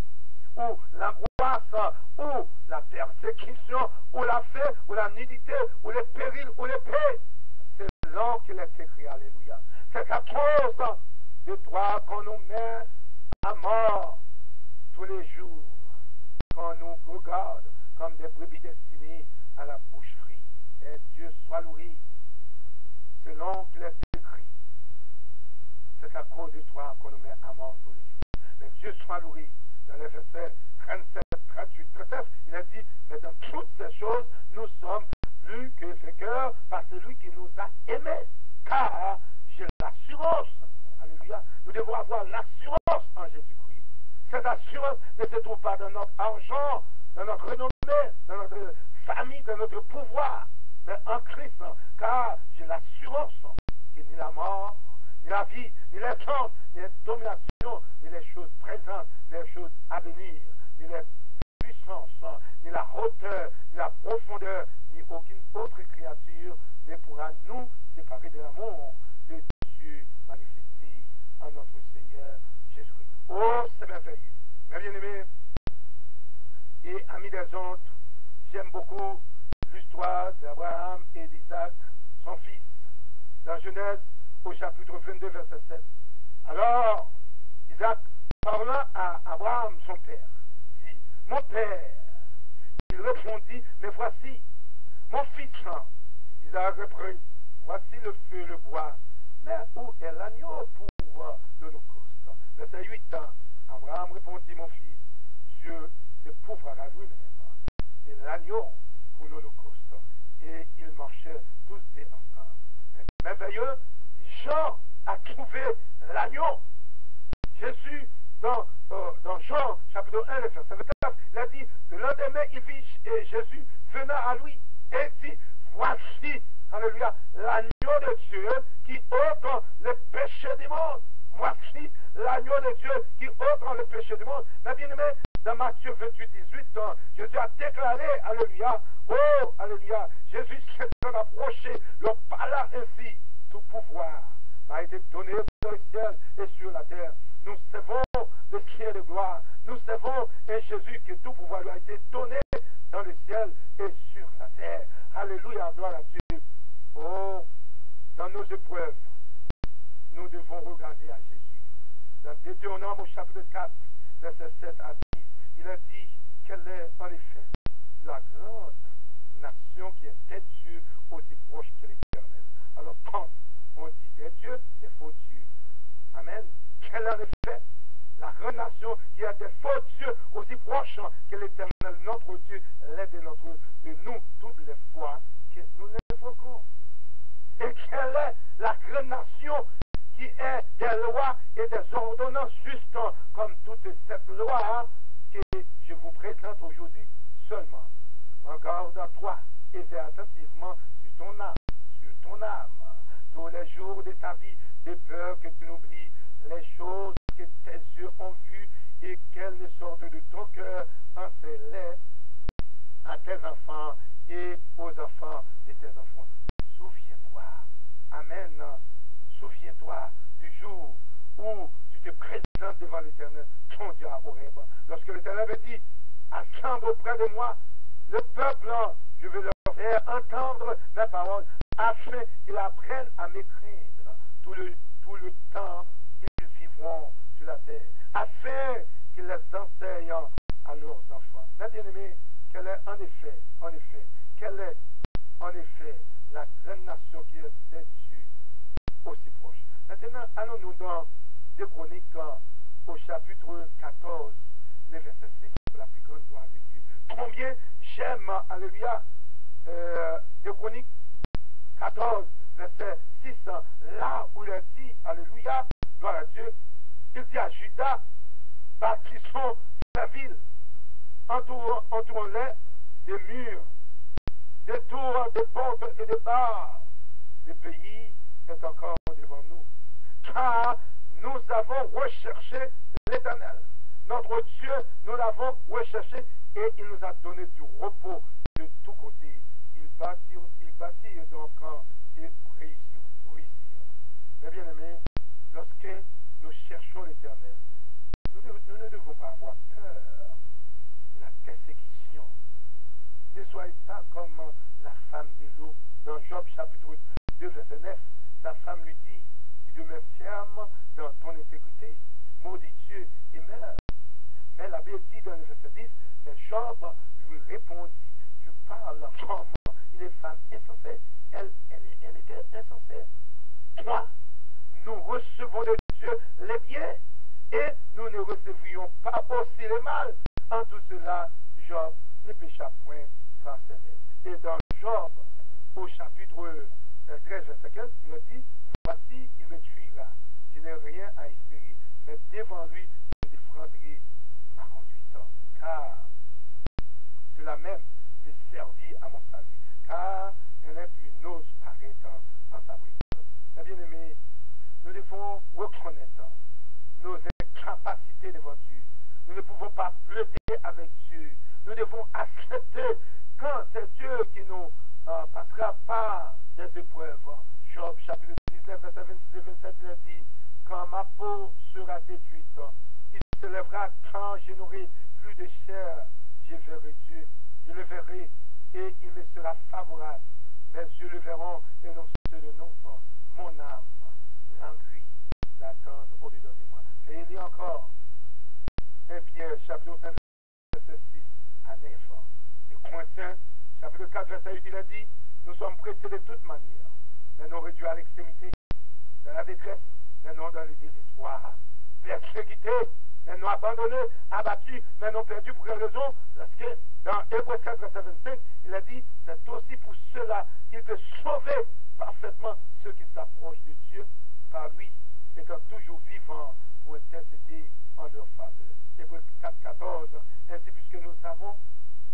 ou l'angoisse, ou la persécution, ou la faim, ou la nudité, ou les périls, ou l'épée? C'est là qu'il est écrit, alléluia. C'est à cause de toi qu'on nous met à mort tous les jours, qu'on nous regarde comme des brebis destinées à la boucherie. Et Dieu soit loué, selon qu'il est écrit. C'est à cause de toi qu'on nous met à mort tous les jours. Mais Dieu soit loué. Dans les versets 37, 38, 39, il a dit, mais dans toutes ces choses, nous sommes plus que vainqueurs par celui qui nous a aimés. Car j'ai l'assurance, alléluia, nous devons avoir l'assurance en Jésus-Christ. Cette assurance ne se trouve pas dans notre argent, dans notre renommée, dans notre famille, dans notre pouvoir, mais en Christ, car j'ai l'assurance que ni la mort, ni la vie, ni les chances, ni les dominations, ni les choses présentes, ni les choses à venir, ni les puissances, ni la hauteur, ni la profondeur, ni aucune autre créature ne pourra nous séparer de l'amour de Dieu manifesté en notre Seigneur Jésus-Christ. Oh, c'est merveilleux. Mes bien-aimés et amis des autres, j'aime beaucoup l'histoire d'Abraham et d'Isaac, son fils, dans Genèse au chapitre 22, verset 7. Alors, Isaac, parlant à Abraham, son père, dit, mon père. Il répondit, mais voici, mon fils. Isaac reprit, voici le feu, le bois, mais où est l'agneau pour l'Holocauste? Verset 8. Abraham répondit, mon fils, Dieu se pourvoira lui-même de l'agneau pour l'Holocauste. Et ils marchaient tous deux ensemble. Mais merveilleux, Jean a trouvé l'agneau. Jésus, dans Jean, chapitre 1, verset 24, il a dit, le lendemain, il vit Jésus venant à lui et dit, voici, alléluia, l'agneau de Dieu qui ôte le péché du monde. Voici l'agneau de Dieu qui ôte le péché du monde. Mais bien aimé, dans Matthieu 28, 18, Jésus a déclaré, alléluia, oh, alléluia, Jésus s'est approché, le parla ainsi, tout pouvoir m'a été donné dans le ciel et sur la terre. Nous savons le ciel de gloire. Nous savons en Jésus que tout pouvoir lui a été donné dans le ciel et sur la terre. Alléluia, gloire à Dieu. Oh, dans nos épreuves, nous devons regarder à Jésus. Dans Deutéronome au chapitre 4, verset 7 à 10, il a dit quelle est en effet la grande nation qui était Dieu aussi proche que l'Éternel. Alors quand on dit des dieux, des faux dieux. Amen. Quelle est en effet la grande nation qui a des faux dieux aussi proches que l'Éternel, notre Dieu, l'est de nous toutes les fois que nous l'évoquons. Et quelle est la grande nation qui est des lois et des ordonnances justes comme toute cette loi que je vous présente aujourd'hui seulement. Regarde à toi et veille attentivement sur ton âme, tous les jours de ta vie, de peur que tu n'oublies les choses que tes yeux ont vues et qu'elles ne sortent de ton cœur, enseigne-les à tes enfants et aux enfants de tes enfants. Souviens-toi, amen, souviens-toi du jour où tu te présentes devant l'Éternel, ton Dieu à Horeb. Lorsque l'Éternel avait dit, assemble auprès de moi le peuple, je vais leur faire entendre mes paroles. afin qu'ils apprennent à m'écraindre tout le temps qu'ils vivront sur la terre, afin qu'ils les enseignent à leurs enfants. Mais bien aimé, quelle est en effet, quelle est en effet la grande nation qui est des dieux aussi proche. Maintenant, allons-nous dans 2 Chroniques au chapitre 14, le verset 6, pour la plus grande gloire de Dieu. Combien j'aime, alléluia, 2 Chroniques 14, verset 6, là où il a dit, alléluia, gloire à Dieu, il dit à Judas, bâtissons sa ville, entourons-les des murs, des tours, des portes et des barres. Le pays est encore devant nous, car nous avons recherché l'Éternel. Notre Dieu, nous l'avons recherché et il nous a donné du repos de tous côtés. Il bâtit donc et réussir. Mais bien aimé, lorsque nous cherchons l'Éternel, nous ne devons pas avoir peur de la persécution. Ne soyez pas comme la femme de l'eau dans Job chapitre 2 verset 9. Sa femme lui dit, tu demeures ferme dans ton intégrité, maudit Dieu et meurs. Mais la Bible dit dans le verset 10, mais Job lui répondit, tu parles comme une femme insensée. Elle était insensée. Toi, nous recevons de Dieu les biens et nous ne recevions pas aussi les mal. En tout cela, Job ne pécha point par ses lèvres. Et dans Job, au chapitre 13, verset 15, il a dit, voici, il me tuera. Je n'ai rien à espérer, mais devant lui, je défendrai ma conduite. Car cela même peut servir à mon salut. Car un impie n'ose paraître en sa présence. Mais bien aimé, nous devons reconnaître nos incapacités devant Dieu. Nous ne pouvons pas plaider avec Dieu. Nous devons accepter quand c'est Dieu qui nous passera par des épreuves. Job chapitre 19, verset 26 et 27, il a dit, quand ma peau sera détruite, il se lèvera quand je n'aurai plus de chair, je verrai Dieu. Je le verrai et il me sera favorable. Mes yeux le verront et non ceux de nôtre. Mon âme languit d'attendre au-dedans de moi. Et il y a encore 1 Pierre chapitre 1, verset 6 à 9. Et Corinthiens chapitre 4, verset 8, il a dit, nous sommes pressés de toute manière, mais non réduits à l'extrémité, dans la détresse, mais non dans le désespoir, persécutés, mais non abandonnés, abattus, mais non perdus. Pour quelle raison? Parce que dans Hébreux 4, verset 25, il a dit, c'est aussi pour cela qu'il peut sauver parfaitement ceux qui s'approchent de Dieu par lui, étant toujours vivants pour intercéder en leur faveur. Hébreux 4, 14, ainsi puisque nous savons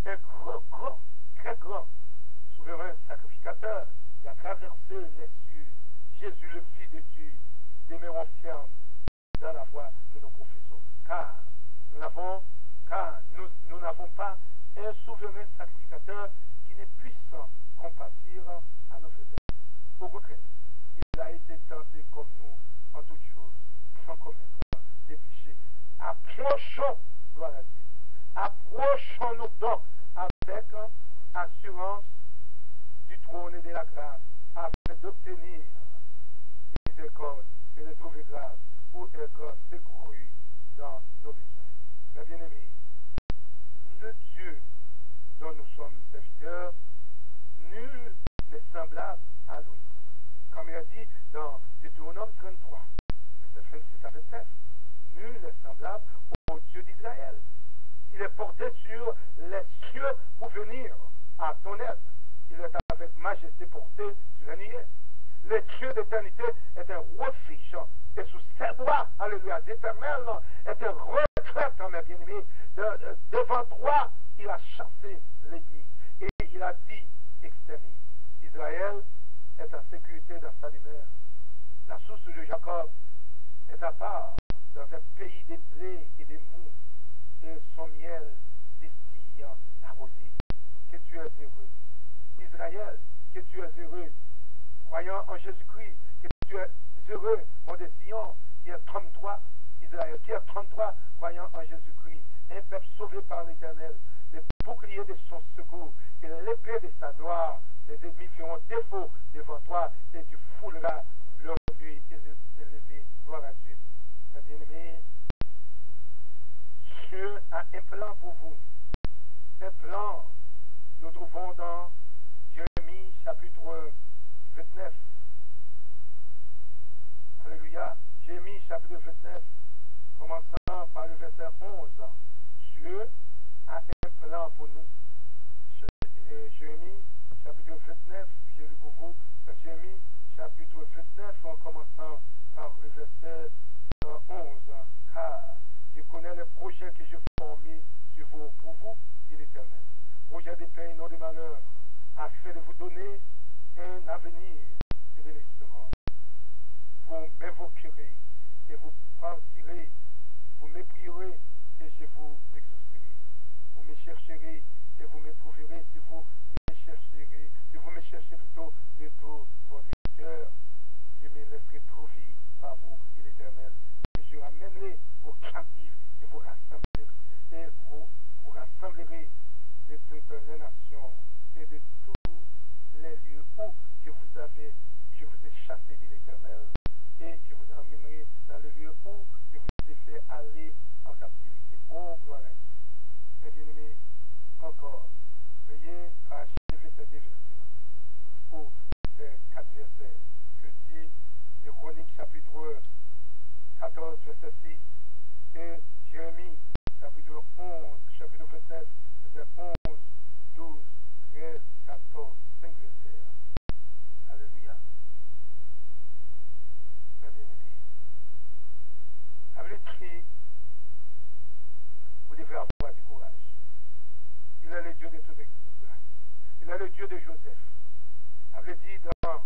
un grand, très grand, souverain sacrificateur qui a traversé les cieux, Jésus le Fils de Dieu, demeurons fermes dans la foi que nous professons. Car nous n'avons pas un souverain sacrificateur qui ne puisse compatir à nos faiblesses. Au contraire, il a été tenté comme nous en toutes choses, sans commettre des péchés. Approchons, gloire à Dieu, approchons-nous donc avec assurance du trône et de la grâce, afin d'obtenir miséricorde et de trouver grâce pour être secouru dans nos besoins. Mais bien aimés, le Dieu dont nous sommes serviteurs, nul n'est semblable à lui. Comme il a dit dans Deutéronome 33, verset 26 à 29, nul n'est semblable au Dieu d'Israël. Il est porté sur les cieux pour venir à ton aide. Il est avec majesté porté sur la nuée. Le Dieu d'éternité est un refuge. Et sous ses bras, alléluia, éternel, est un retraite, mes bien-aimés. Devant toi, il a chassé l'ennemi. Et il a dit, extermine. Israël est en sécurité dans sa demeure. La source de Jacob est à part dans un pays de blé et de mou. Et son miel distille la rosée. Que tu es heureux. Israël, que tu es heureux. Croyant en Jésus-Christ, que tu es heureux, mon de Sion, qui est comme toi, Israël, qui est comme toi, croyant en Jésus-Christ, un peuple sauvé par l'Éternel, le bouclier de son secours et l'épée de sa gloire. Tes ennemis feront défaut devant toi et tu fouleras leur lui élevé. Gloire à Dieu. Mes bien-aimés, Dieu a un plan pour vous. Un plan, nous trouvons dans Jérémie chapitre 29. Alléluia. Jérémie chapitre 29, commençant par le verset 11. Dieu a un plan pour nous. Jérémie chapitre 29, je lis pour vous. Jérémie chapitre 29, en commençant par le verset 11. Car je connais les projets que j'ai formés sur vous, pour vous, dit l'Éternel. Projet de paix et non de malheur, afin de vous donner un avenir et de l'espérance. Vous m'invoquerez et vous partirez, vous me prierez et je vous exaucerai. Vous me chercherez et vous me trouverez si vous me cherchez plutôt de tout votre cœur. Je me laisserai trouver par vous, dit l'Éternel, et je ramènerai vos captifs et vous rassemblerez de toutes les nations et de tous les lieux où je vous ai chassé, dit l'Éternel, et je vous amènerai dans les lieux où je vous ai fait aller en captivité. Oh, gloire à Dieu. Mes bien-aimés, encore, veuillez achever ces deux versets, ou ces 4 versets. Je dis de Chroniques chapitre 14, verset 6, et Jérémie chapitre 29, verset 11, 12, 13, 14, 5 versets. Alléluia. Mes bien-aimés, avec qui vous devez avoir du courage. Il est le Dieu de toute grâce. Il est le Dieu de Joseph. Avait dit dans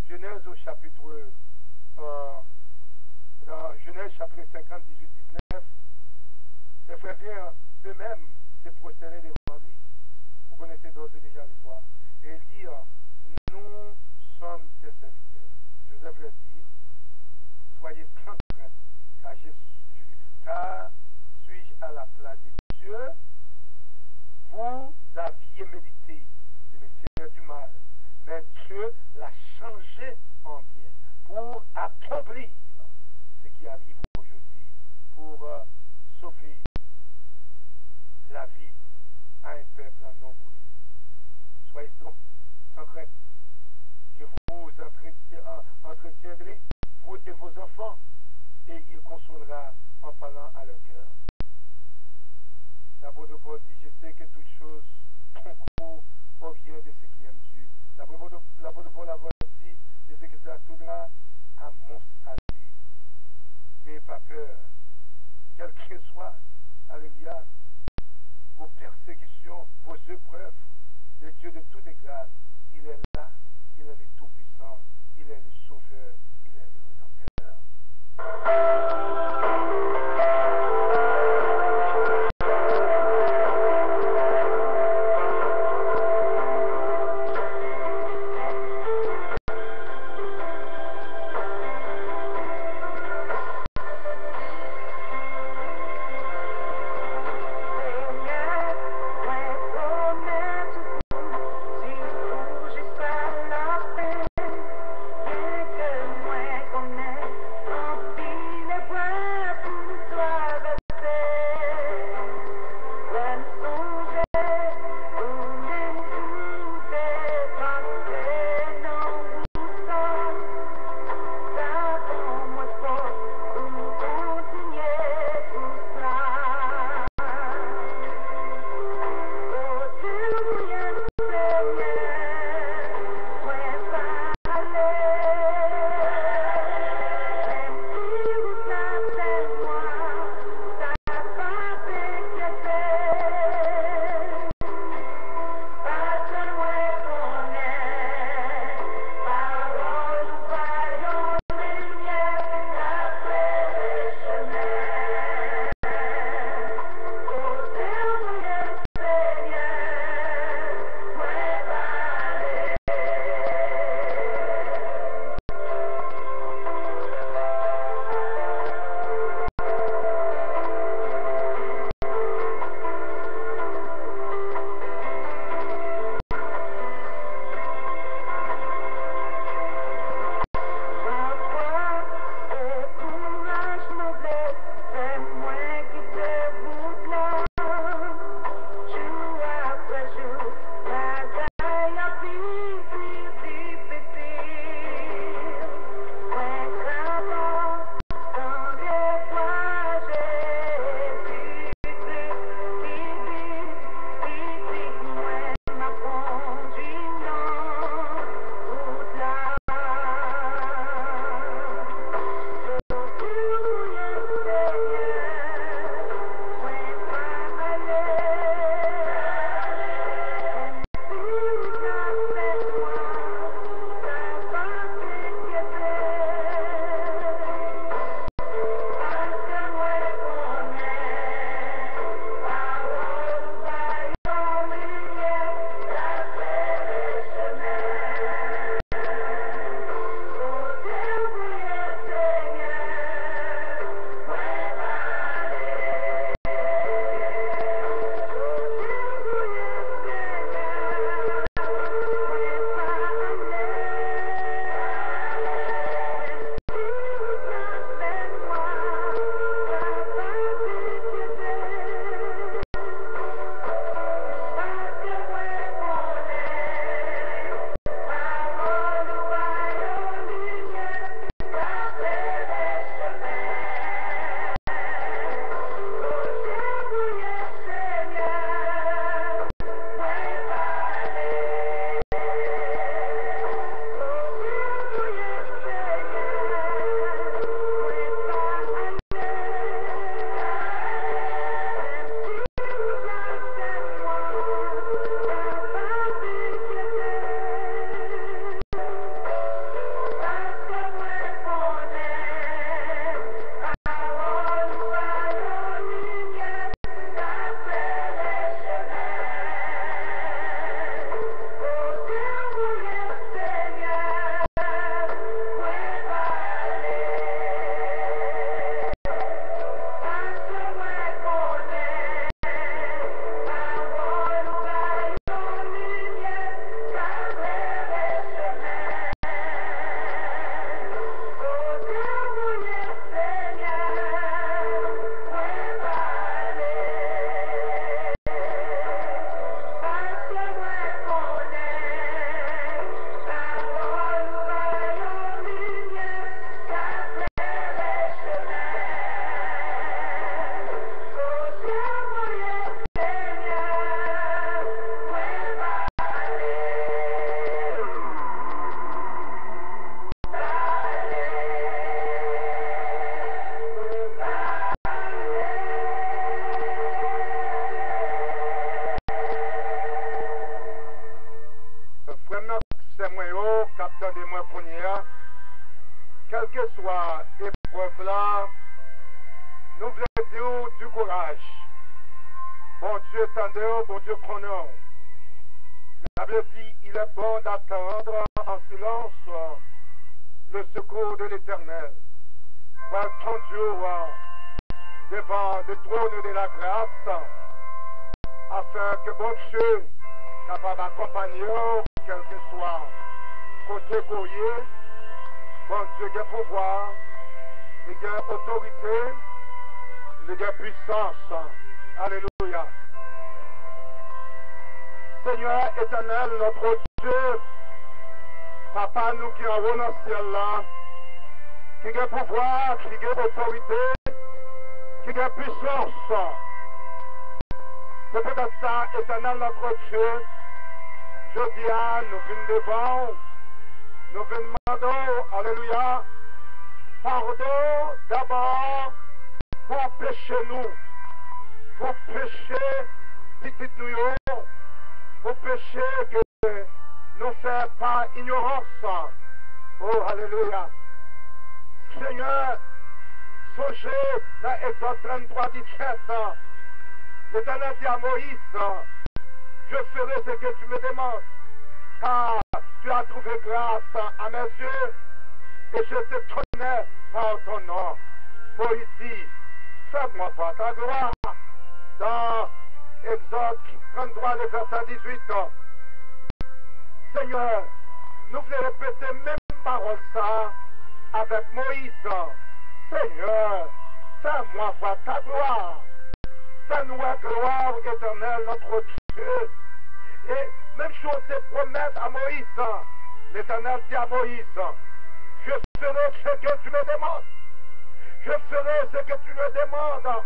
Genèse au chapitre dans Genèse chapitre 50, 18, 19, ses frères viennent eux-mêmes se prosterner devant lui. Vous connaissez d'ores et déjà l'histoire. Et il dit, nous sommes tes serviteurs. Joseph leur dit, soyez sans crainte, car suis-je à la place de Dieu? Vous aviez médité de me faire du mal, mais Dieu l'a changé en bien pour accomplir ce qui arrive aujourd'hui, pour sauver la vie à un peuple nombreux. Soyez donc sans crainte. Je vous entretiendrai, vous et vos enfants, et il consolera en parlant à leur cœur. L'apôtre Paul dit, je sais que toutes choses concourent au bien de ceux qui aiment Dieu. L'apôtre Paul a dit, je sais que ça tournera à mon salut. N'ayez pas peur, quel que soit, alléluia, vos persécutions, vos épreuves, le Dieu de toutes grâces, il est là, il est le Tout-Puissant, il est le Sauveur, il est le Rédempteur. frères moi, captain de moi pour quelle que soit l'épreuve là, nous voulons dire du courage. Bon Dieu tendez, bon Dieu connaît. La Bible dit, il est bon d'attendre en silence le secours de l'Éternel. Va attendre devant le trône de la grâce, afin que bon Dieu capable d'accompagner, quel que soit côté courrier, bon Dieu qui a pouvoir, il a autorité, il a puissance. Alléluia. Seigneur éternel, notre Dieu, Papa, nous qui avons dans le ciel là, qui a pouvoir, qui a autorité, qui a puissance. C'est peut-être ça, éternel, notre Dieu. Je dis à nous venons devant, nous venons demander, alléluia, pardon d'abord pour pécher nous, pour pécher petit nous, pour pécher que nous ne faisons pas ignorance. Oh, alléluia. Seigneur, songez dans Exode 33, 17, l'Éternel dit à Moïse, je ferai ce que tu me demandes, car tu as trouvé grâce à mes yeux, et je te connais par ton nom. Moïse dit, fais-moi voir ta gloire. Dans Exode 33, le verset 18, Seigneur, nous voulons répéter même parole ça avec Moïse. Seigneur, fais-moi voir ta gloire. Fais-nous la gloire éternelle, notre Dieu. Et même chose te promettre à Moïse. L'Éternel dit à Moïse, je ferai ce que tu me demandes. Je ferai ce que tu me demandes.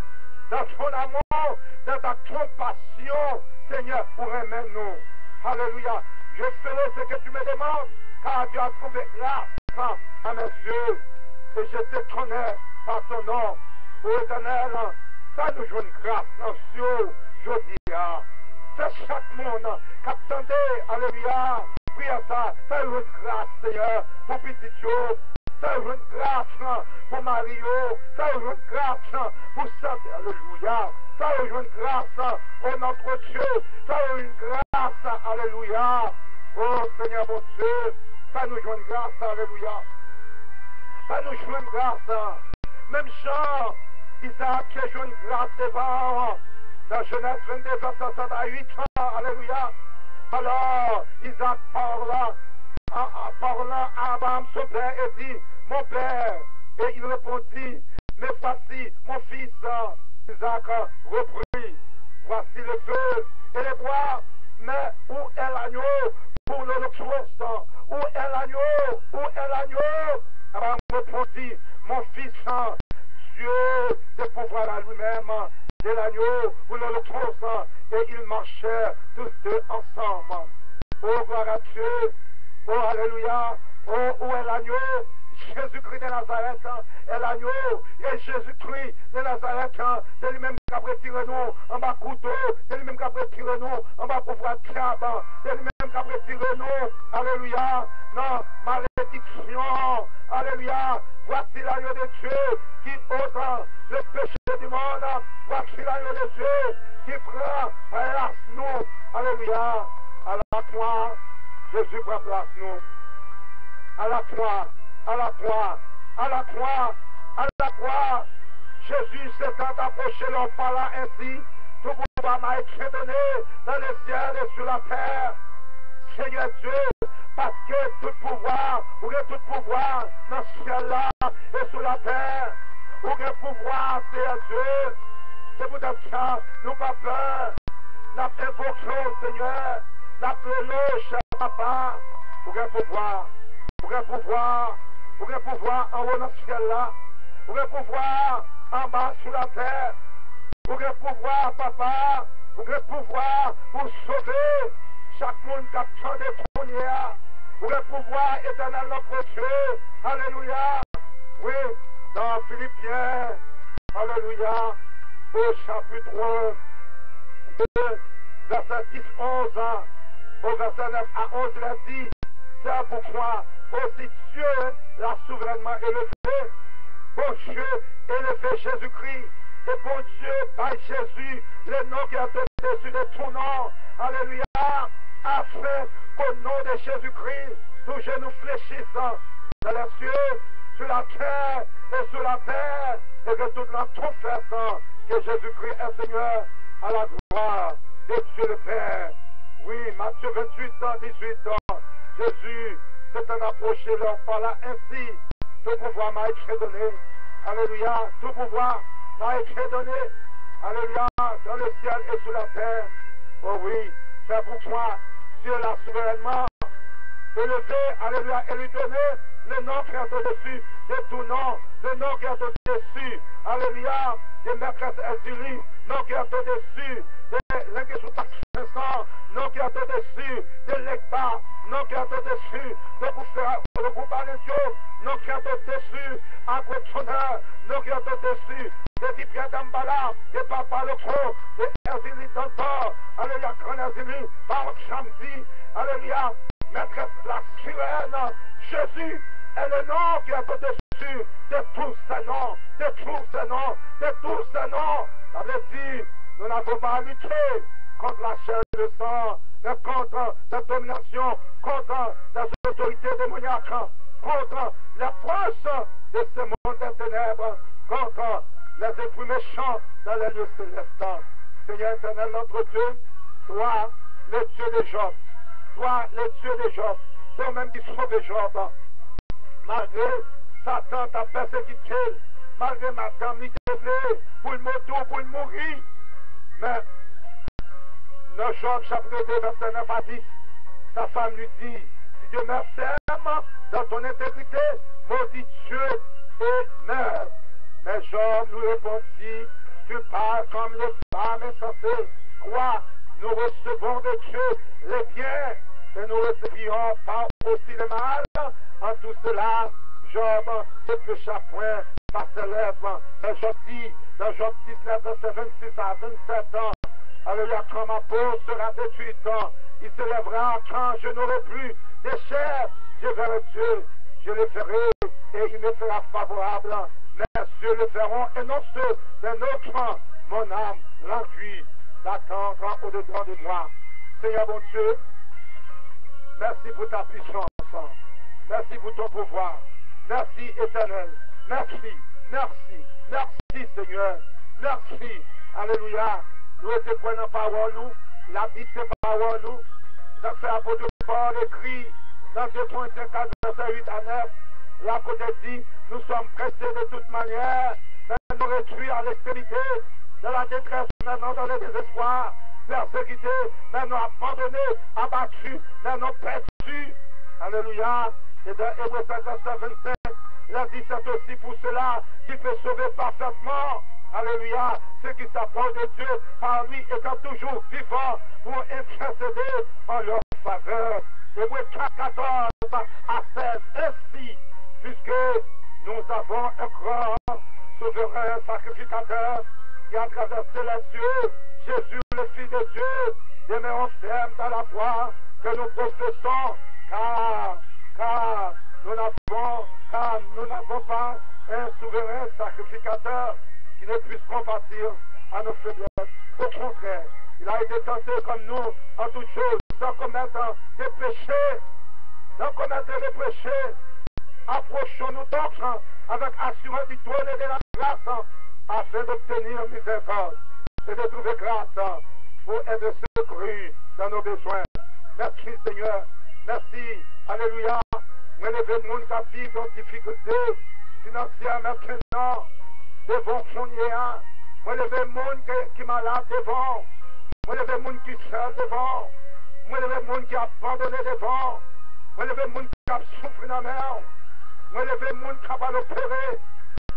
Dans ton amour, dans ta compassion, Seigneur, pour aimer nous. Alléluia. Je ferai ce que tu me demandes, car tu as trouvé grâce à mes yeux. Et je te connais par ton nom. Ô Éternel, ça nous joue une grâce dans ce ciel, je dis. C'est chaque monde qui attendait, alléluia. Prie à ça, ça nous une grâce, Seigneur, pour petit Dieu. Ça nous une grâce pour Mario. Ça nous une grâce pour Saint, alléluia. Ça nous une grâce au notre Dieu. Ça nous une grâce, alléluia. Oh Seigneur mon Dieu, ça nous joue une grâce, alléluia. Ça nous joue une grâce. Même Jean, Isaac qui joue une grâce devant. Dans Genèse 22, verset 7 à 8, alléluia. Alors, Isaac parla à Abraham, son père, et dit, mon père. Et il répondit, mais voici mon fils. Isaac reprit, voici le feu et les bois, mais où est l'agneau pour l'holocauste? Où est l'agneau? Où est l'agneau? Abraham répondit, mon fils, Dieu, c'est pouvoir à lui-même de l'agneau pour l'holocauste. Et ils marchaient tous deux ensemble. Oh, gloire à Dieu. Oh, alléluia. Oh, où est l'agneau? Jésus-Christ de Nazareth est l'agneau. Et Jésus-Christ de Nazareth, c'est lui-même qui a retiré nous en bas couteau. C'est lui-même qui a retiré nous en bas pouvoir diable. C'est lui-même qui a retiré nous. Alléluia. Non, malédiction. Alléluia. Voici l'agneau de Dieu qui ôte le péché du monde. Voici l'agneau de Dieu qui prend place nous. Alléluia. À la croix, Jésus prend place nous. À la croix, à la croix, à la croix, à la croix. Jésus s'étant approché leur parlant ainsi, tout pouvoir m'a été donné dans le ciel et sur la terre. Seigneur Dieu, parce que tout pouvoir, ou que tout pouvoir dans ce ciel-là et sur la terre, ou que pouvoir, Seigneur Dieu, c'est pour ça, nous pas peur, nous invoquons, Seigneur, nous appelons, cher papa, ou que pouvoir, ou que pouvoir, ou que pouvoir en haut dans ce ciel-là, ou que pouvoir en bas sur la terre, ou que pouvoir, papa, ou que pouvoir pour sauver chaque monde qui a changé de première, ou le pouvoir éternel notre Dieu. Alléluia. Oui, dans Philippiens, alléluia, au chapitre 2, verset 10, 11, au verset 9 à 11, il a dit, C'est pourquoi aussi Dieu l'a souverainement élevé. Bon Dieu, élevé Jésus-Christ. Et bon Dieu, par Jésus, le nom qui a été dessus de ton nom. Alléluia. Afin qu'au nom de Jésus-Christ, tous genoux fléchissent dans les cieux, sur la terre et sur la terre, et que toute la confesse que Jésus-Christ est Seigneur à la gloire de Dieu le Père. Oui, Matthieu 28, 18, Jésus s'est approché leur parla ainsi. Tout pouvoir m'a été donné. Alléluia. Tout pouvoir m'a été donné. Alléluia. Dans le ciel et sur la terre. Oh oui. C'est pourquoi Dieu l'a souverainement élevé. Alléluia. Et lui donné le nom qui est au-dessus de tout nom. Le nom qui est au-dessus. Alléluia. De maîtresse Ezilie. Nom qui est au-dessus de l'Inquisition Vincent. Nom qui est au-dessus de l'Ecta. Nom qui est au-dessus de le groupe Alencio. Nom qui est au-dessus à Cotonner. Nom qui est au-dessus de Dipia Dambala. De Papa Locro. De Ezilie Dantor. Alléluia. Grand Ezilie. Par Chamdi. Alléluia. Maîtresse la sirène. Jésus est le nom qui est au-dessus de tous ces noms. De tous ces noms. De tous ces noms. Ça veut dire, nous n'avons pas à lutter contre la chair et le sang, mais contre la domination, contre les autorités démoniaques, contre les forces de ce monde des ténèbres, contre les esprits méchants dans les lieux célestes. Seigneur éternel, notre Dieu, toi, le Dieu de Job, toi, le Dieu de Job, c'est toi-même qui sauve Job. Malgré Satan t'a persécuté, malgré madame lui dévelé, pour le moto, pour le mourir, mais dans Job chapitre 2, verset 9 à 10, sa femme lui dit, si Dieu me ferme dans ton intégrité, maudit Dieu et meurs. Mais Job lui répondit, tu parles comme les femmes insensées. Quoi? Nous recevons de Dieu les biens et nous recevions pas aussi le mal. En tout cela, Job ne pécha point par ses lèvres. Mais Job dit, dans Job 19, verset 26 à 27 ans, alléluia, quand ma peau sera détruite, il se lèvera quand je n'aurai plus de chair. Je verrai Dieu, je le ferai et il me sera favorable. Mais Dieu le feront et non ceux d'un autre. Mon âme l'enduit d'attendre au-dedans de moi. Seigneur mon Dieu, merci pour ta puissance. Merci pour ton pouvoir. Merci éternel. Merci, merci, merci Seigneur. Merci. Alléluia. Nous étions quoi dans la parole, nous? La Bible, c'est parole, nous. Ça fait apôtre Paul écrit dans 2 Corinthiens 4, verset 8 à 9. Là, côté dit, nous sommes pressés de toute manière, mais nous réduits à l'extrémité, dans la détresse, maintenant dans le désespoir, persécutés, maintenant abandonnés, abattus, maintenant perdus. Alléluia. Et dans Hébreux 5, verset 25, il a dit, c'est aussi pour cela qu'il peut sauver parfaitement. Alléluia. Ceux qui s'approchent de Dieu par lui étant toujours vivants pour intercéder en leur faveur. Hébreux 4, 14 à 16. Ainsi, puisque nous avons un grand souverain sacrificateur qui a traversé les cieux, Jésus le Fils de Dieu, demeurons fermes dans la foi que nous professons, car nous n'avons pas un souverain sacrificateur qui ne puisse compatir à nos faiblesses. Au contraire, il a été tenté comme nous en toutes choses, sans commettre des péchés. Sans commettre des péchés. Approchons-nous donc avec assurance du trône et de la grâce afin d'obtenir miséricorde et de trouver grâce pour être secouru dans nos besoins. Merci Seigneur. Merci. Alléluia. Moi, lever le monde qui vit dans difficulté financière maintenant, devant son lien. Moi, lever le monde qui est malade devant. Moi, lever le monde qui est seul devant. Moi, lever le monde qui est abandonné devant. Moi, lever le monde qui a souffert dans la mer. Moi, lever le monde qui a pas l'opéré.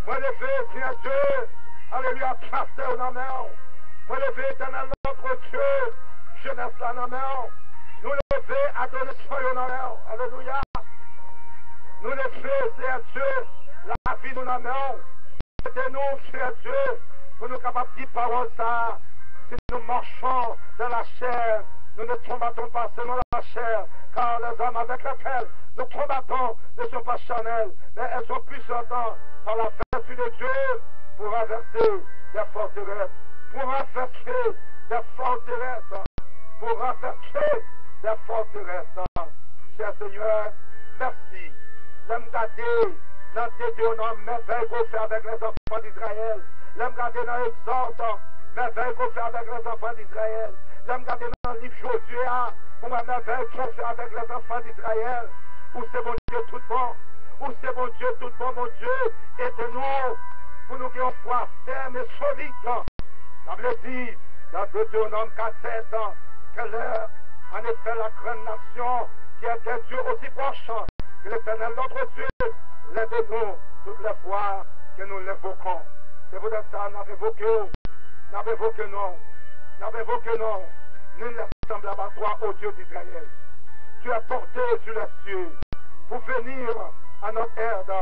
Moi, lever, Seigneur Dieu. Alléluia, pasteur dans la mer. Moi, lever, éternel notre Dieu. Jeunesse dans la mer. Nous lever, adolescents dans la mer. Alléluia. Nous lever, Seigneur Dieu. La vie nous la mer. Aidez-nous, Seigneur Dieu, pour nous capables de dire parole ça. Si nous marchons dans la chair, nous ne combattons pas seulement la chair, car les armes avec lesquelles nous combattons ne sont pas charnelles, mais elles sont puissantes par la vertu de Dieu pour renverser des forteresses, pour renverser des forteresses, pour renverser des forteresses. Cher Seigneur, merci. L'homme gardé dans Deutéronome, merveille qu'on fait avec les enfants d'Israël. L'homme gardé dans Exode, merveille qu'on fait avec les enfants d'Israël. L'homme gardé dans le livre Josué, pour la merveille qu'on fait avec les enfants d'Israël. Où c'est mon Dieu tout bon, où c'est mon Dieu tout bon, mon Dieu, aide-nous pour nous ayons foi ferme et solide. La Bible dit dans Deutéronome 4-7 que l'heure, en effet, la grande nation qui était Dieu aussi proche que l'Éternel notre Dieu, l'aide-nous toutes les fois que nous l'invoquons. C'est peut-être ça, n'avez-vous que non, nul n'est semblable à toi, ô Dieu d'Israël. Tu es porté sur les cieux pour venir à notre aide.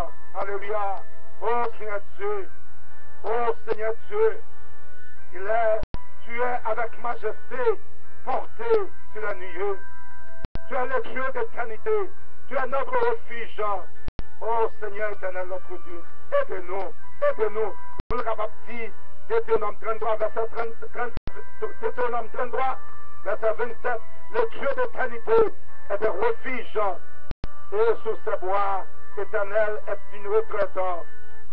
Alléluia. Oh Seigneur Dieu, tu es avec majesté porté sur les nuées. Tu es le Dieu d'éternité. Tu es notre refuge. Oh Seigneur éternel, notre Dieu, aide-nous. Nous le capables de dire, Deutéronome 33, verset 27, le Dieu d'éternité est des refuges, et sous ses bois éternel est une retraite.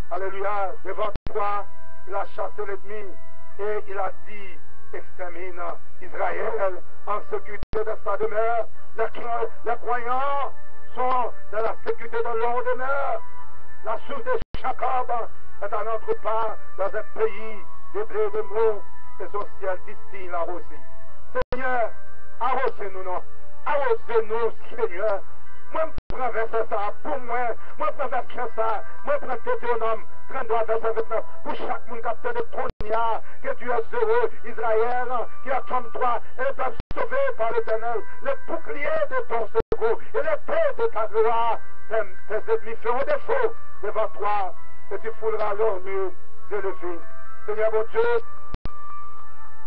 Alléluia, devant toi, il a chassé l'ennemi, et il a dit, extermine Israël en sécurité de sa demeure. Les croyants sont dans la sécurité de leur demeure. La source de Jacob est à notre part dans un pays de blé et de mou, et son ciel distille arrosé. Seigneur, arrosez-nous, non? Arrosez-nous, Seigneur. Moi, je prends verset ça pour moi. Moi, je prends verset ça. Moi, je prends Deutéronome 33, verset 29. Pour chaque monde qui a de ton que tu es heureux, Israël, qui a comme toi, et peuple sauvé par l'Éternel, le bouclier de ton secours et l'épée de ta gloire. Tes ennemis feront défaut devant toi, et tu fouleras leurs lieux élevés. Seigneur mon Dieu,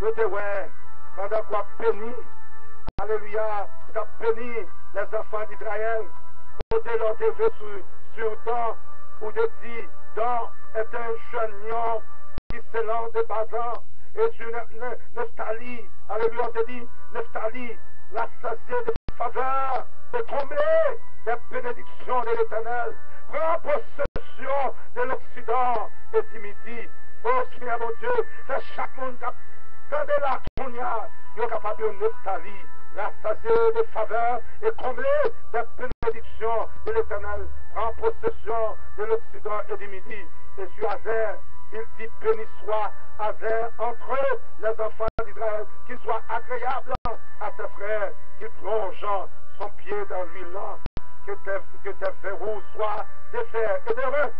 nous te ouais, pendant qu'on a béni, alléluia, tu as béni les enfants d'Israël, côté leur TV sur Dan, où te dit, Dan est un jeune lion qui s'élance de Bazan, et sur Nephtali, alléluia, te dit, Nephtali, la sasier de faveur, de combler les bénédictions de l'Éternel. Prends possession de l'Occident et du Midi. Oh Seigneur mon Dieu, c'est chaque monde qui a de la Kounia, il est capable de Nephtali, la sasier de faveur et combler les bénédictions de l'Éternel. Prends possession de l'Occident et du Midi. Et sur Azer, il dit béni soit Azer entre les enfants d'Israël, qu'il soit agréable à ses frères, qu'il plonge son pied dans l'huile, que tes verrous soient de fer et de rein,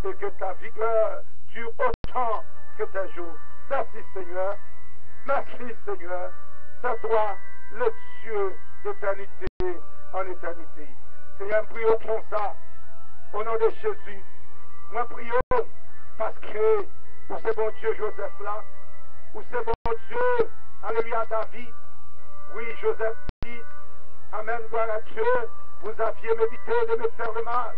et que ta vigueur dure autant que tes jours. Merci Seigneur, c'est toi le Dieu d'éternité en éternité. Seigneur, prions pour ça, au nom de Jésus. Moi prions parce que où c'est bon Dieu Joseph là, où c'est bon Dieu, alléluia David. Oui, Joseph dit, amen, gloire à Dieu, vous aviez médité de me faire le mal.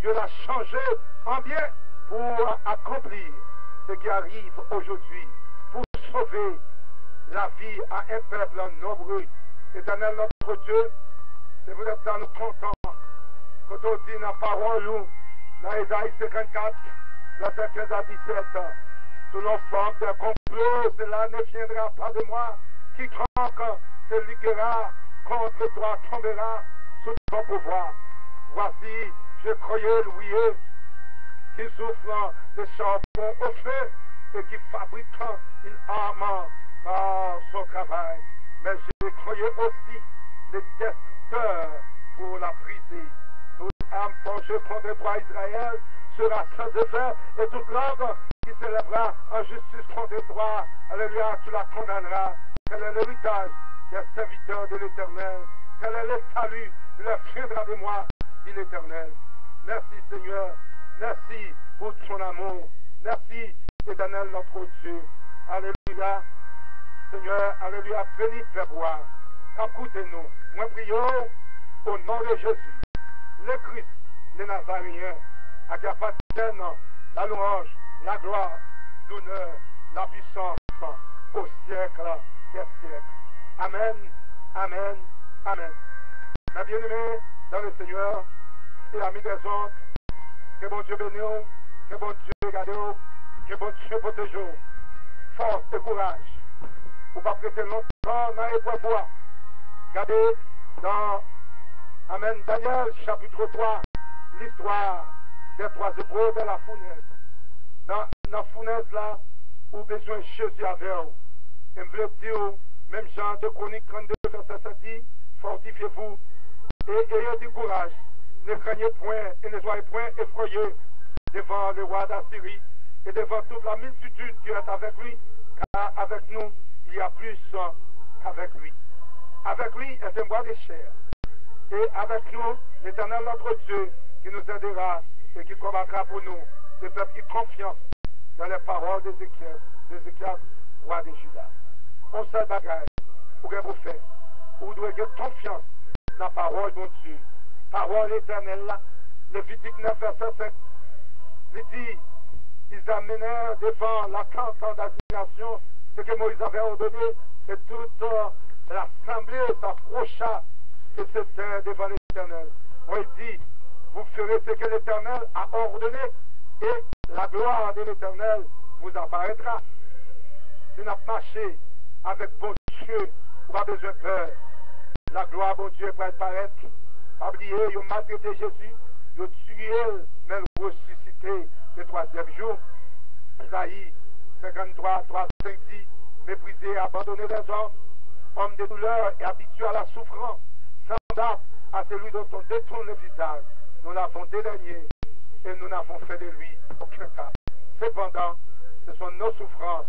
Dieu l'a changé en bien pour accomplir ce qui arrive aujourd'hui, pour sauver la vie à un peuple nombreux. Éternel notre Dieu, c'est vous êtes dans nous contents. Quand on dit dans la parole, dans Isaïe 54, verset 15 à 17, sous l'ensemble des complots, cela ne viendra pas de moi. Quiconque se liguera contre toi tombera sous ton pouvoir. Voici, je croyais l'oublier, qui souffle de charbon au feu et qui fabrique une arme par son travail. Mais je croyais aussi le destructeur pour la briser. Toute âme forgée contre toi, Israël, sera sans effet, et toute langue qui s'élèvera en justice contre toi, alléluia, tu la condamneras. Tel est l'héritage des serviteurs de l'Éternel. Tel est le salut, il leur viendra de moi, dit l'Éternel. Merci Seigneur, merci pour ton amour. Merci Éternel notre Dieu. Alléluia. Seigneur, alléluia, béni Père roi. Écoutez-nous. Moi prions au nom de Jésus, le Christ, le Nazaréen, à qui appartiennent la louange, la gloire, l'honneur, la puissance au siècle des siècles. Amen, amen, amen. Mes bien-aimés dans le Seigneur et amis des autres, que bon Dieu bénisse, que bon Dieu garde, que bon Dieu protège. Force et courage. Pour ne pas prêter longtemps dans l'épreuve. Regardez dans Amen Daniel chapitre 3, l'histoire des trois hébreux de la fournaise. Dans la fournaise là, où besoin de Jésus avec vous. Et je veux dire, même Jean de Chronique 32, verset 7 dit, fortifiez-vous et ayez du courage. Ne craignez point et ne soyez point effrayés devant le roi d'Assyrie et devant toute la multitude qui est avec lui, car avec nous, il y a plus qu'avec lui. Avec lui est un bois de chair. Et avec nous, l'Éternel notre Dieu, qui nous aidera et qui combattra pour nous, le peuple qui confiance dans les paroles d'Ézéchias, roi de Juda. On seul bagaille, pour que vous faites, vous devez avoir confiance dans la parole de mon Dieu. Parole éternelle là, Lévitique 9, verset 5, il dit, ils amenèrent devant la tente d'assignation ce que Moïse avait ordonné, et toute l'assemblée s'approcha et s'éteint devant l'Éternel. Moïse dit, vous ferez ce que l'Éternel a ordonné, et la gloire de l'Éternel vous apparaîtra. Si vous n'avez marché avec bon Dieu, vous n'avez pas besoin de peur. La gloire de Dieu va apparaître. Pas oublier, ils ont maltraité Jésus, ils ont tué, mais ils ont ressuscité le troisième jour. Isaïe 53, 3, 5 dit, méprisé, abandonné des hommes, homme de douleur et habitué à la souffrance, semblable à celui dont on détourne le visage. Nous l'avons dédaigné et nous n'avons fait de lui aucun cas. Cependant, ce sont nos souffrances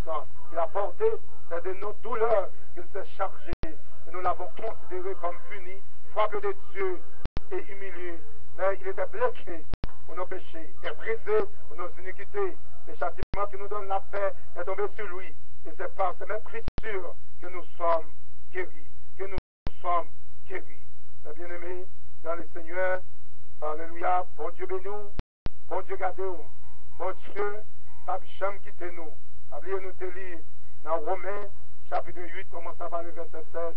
qu'il a portées, c'est de nos douleurs qu'il s'est chargé. Et nous l'avons considéré comme puni, frappé de Dieu et humilié. Mais il était blessé pour nos péchés et brisé pour nos iniquités. Le châtiment qui nous donne la paix est tombé sur lui. Et c'est par ces mêmes blessures que nous sommes guéris. Que nous sommes guéris. Mes bien-aimés, dans le Seigneur, alléluia, bon Dieu bénis-nous, bon Dieu gardez-nous, bon Dieu, pas jamais quittez-nous. Oubliez-nous de lire dans Romains, chapitre 8, commençant par le verset 16.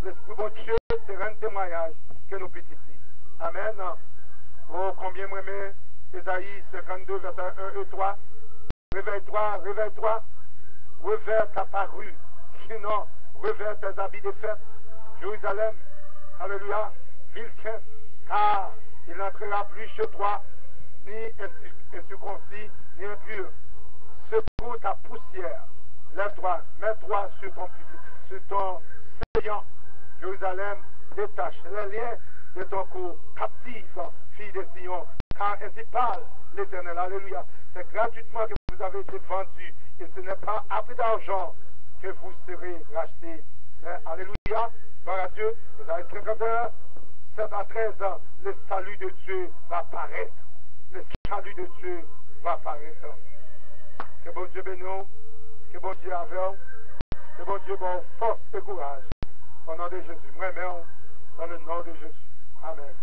L'Esprit bon Dieu, c'est un témoignage que nous petits. Amen. Oh, combien m'aimez, Ésaïe 52, verset 1 et 3. Réveille-toi, réveille-toi, revers ta parure, sinon revers tes habits de fête. Jérusalem, alléluia, ville sainte, car il n'entrera plus chez toi, ni incirconcis, ni impur. Secoue ta poussière, lève-toi, mets-toi sur ton séant. Jérusalem, détache les liens de ton cou, captive, fille de Sion, car ainsi parle l'Éternel, alléluia. C'est gratuitement que vous avez été vendu, et ce n'est pas à prix d'argent que vous serez rachetés. Mais, alléluia, gloire à Dieu, Isaïe 51, 7 à 13 ans, le salut de Dieu va apparaître. Le salut de Dieu va apparaître. Que bon Dieu bénisse, que bon Dieu avec vous, que bon Dieu donne force et courage. Au nom de Jésus. Moi-même, dans le nom de Jésus. Amen.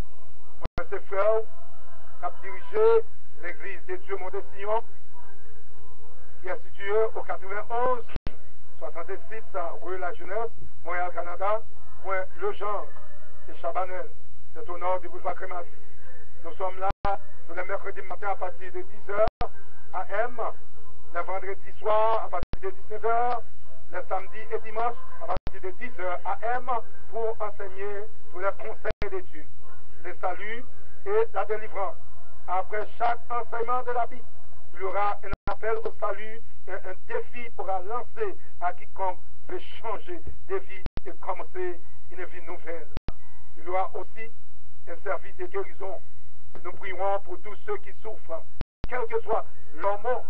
Moi, c'est frère qui a dirigé l'église de Dieu Mont de Sion, qui est située au 91 66 rue La Jeunesse, Montréal, Canada, coin Le Genre et Chabanel. C'est au nord du boulevard Crémazie. Nous sommes là tous les mercredis matin à partir de 10h AM, les vendredis soirs à partir de 19h, les samedis et dimanches à partir de 10h AM pour enseigner tous les conseils de Dieu, le salut et la délivrance. Après chaque enseignement de la Bible, il y aura un appel au salut et un défi pourra lancer à quiconque veut changer de vie et commencer une vie nouvelle. Il y aura aussi un service de guérison. Nous prierons pour tous ceux qui souffrent, quel que soit leur mot.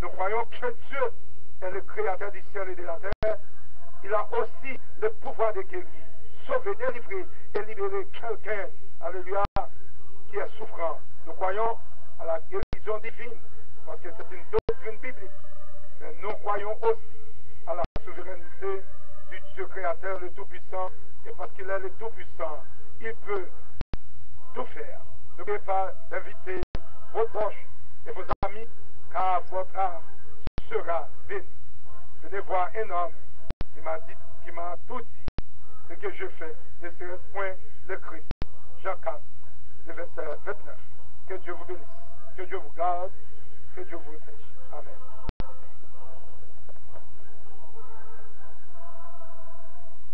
Nous croyons que Dieu est le créateur du ciel et de la terre. Il a aussi le pouvoir de guérir, sauver, délivrer et libérer quelqu'un, alléluia, qui est souffrant. Nous croyons à la guérison divine, parce que c'est une doctrine biblique. Mais nous croyons aussi à la souveraineté du Dieu créateur, le Tout-Puissant, et parce qu'il est le Tout-Puissant, il peut tout faire. N'oubliez pas d'inviter vos proches et vos amis, car votre âme sera bénie. Venez voir un homme qui m'a tout dit. Ce que je fais ne serait-ce point le Christ. Jean 4, le verset 29. Que Dieu vous bénisse, que Dieu vous garde, que Dieu vous protège. Amen.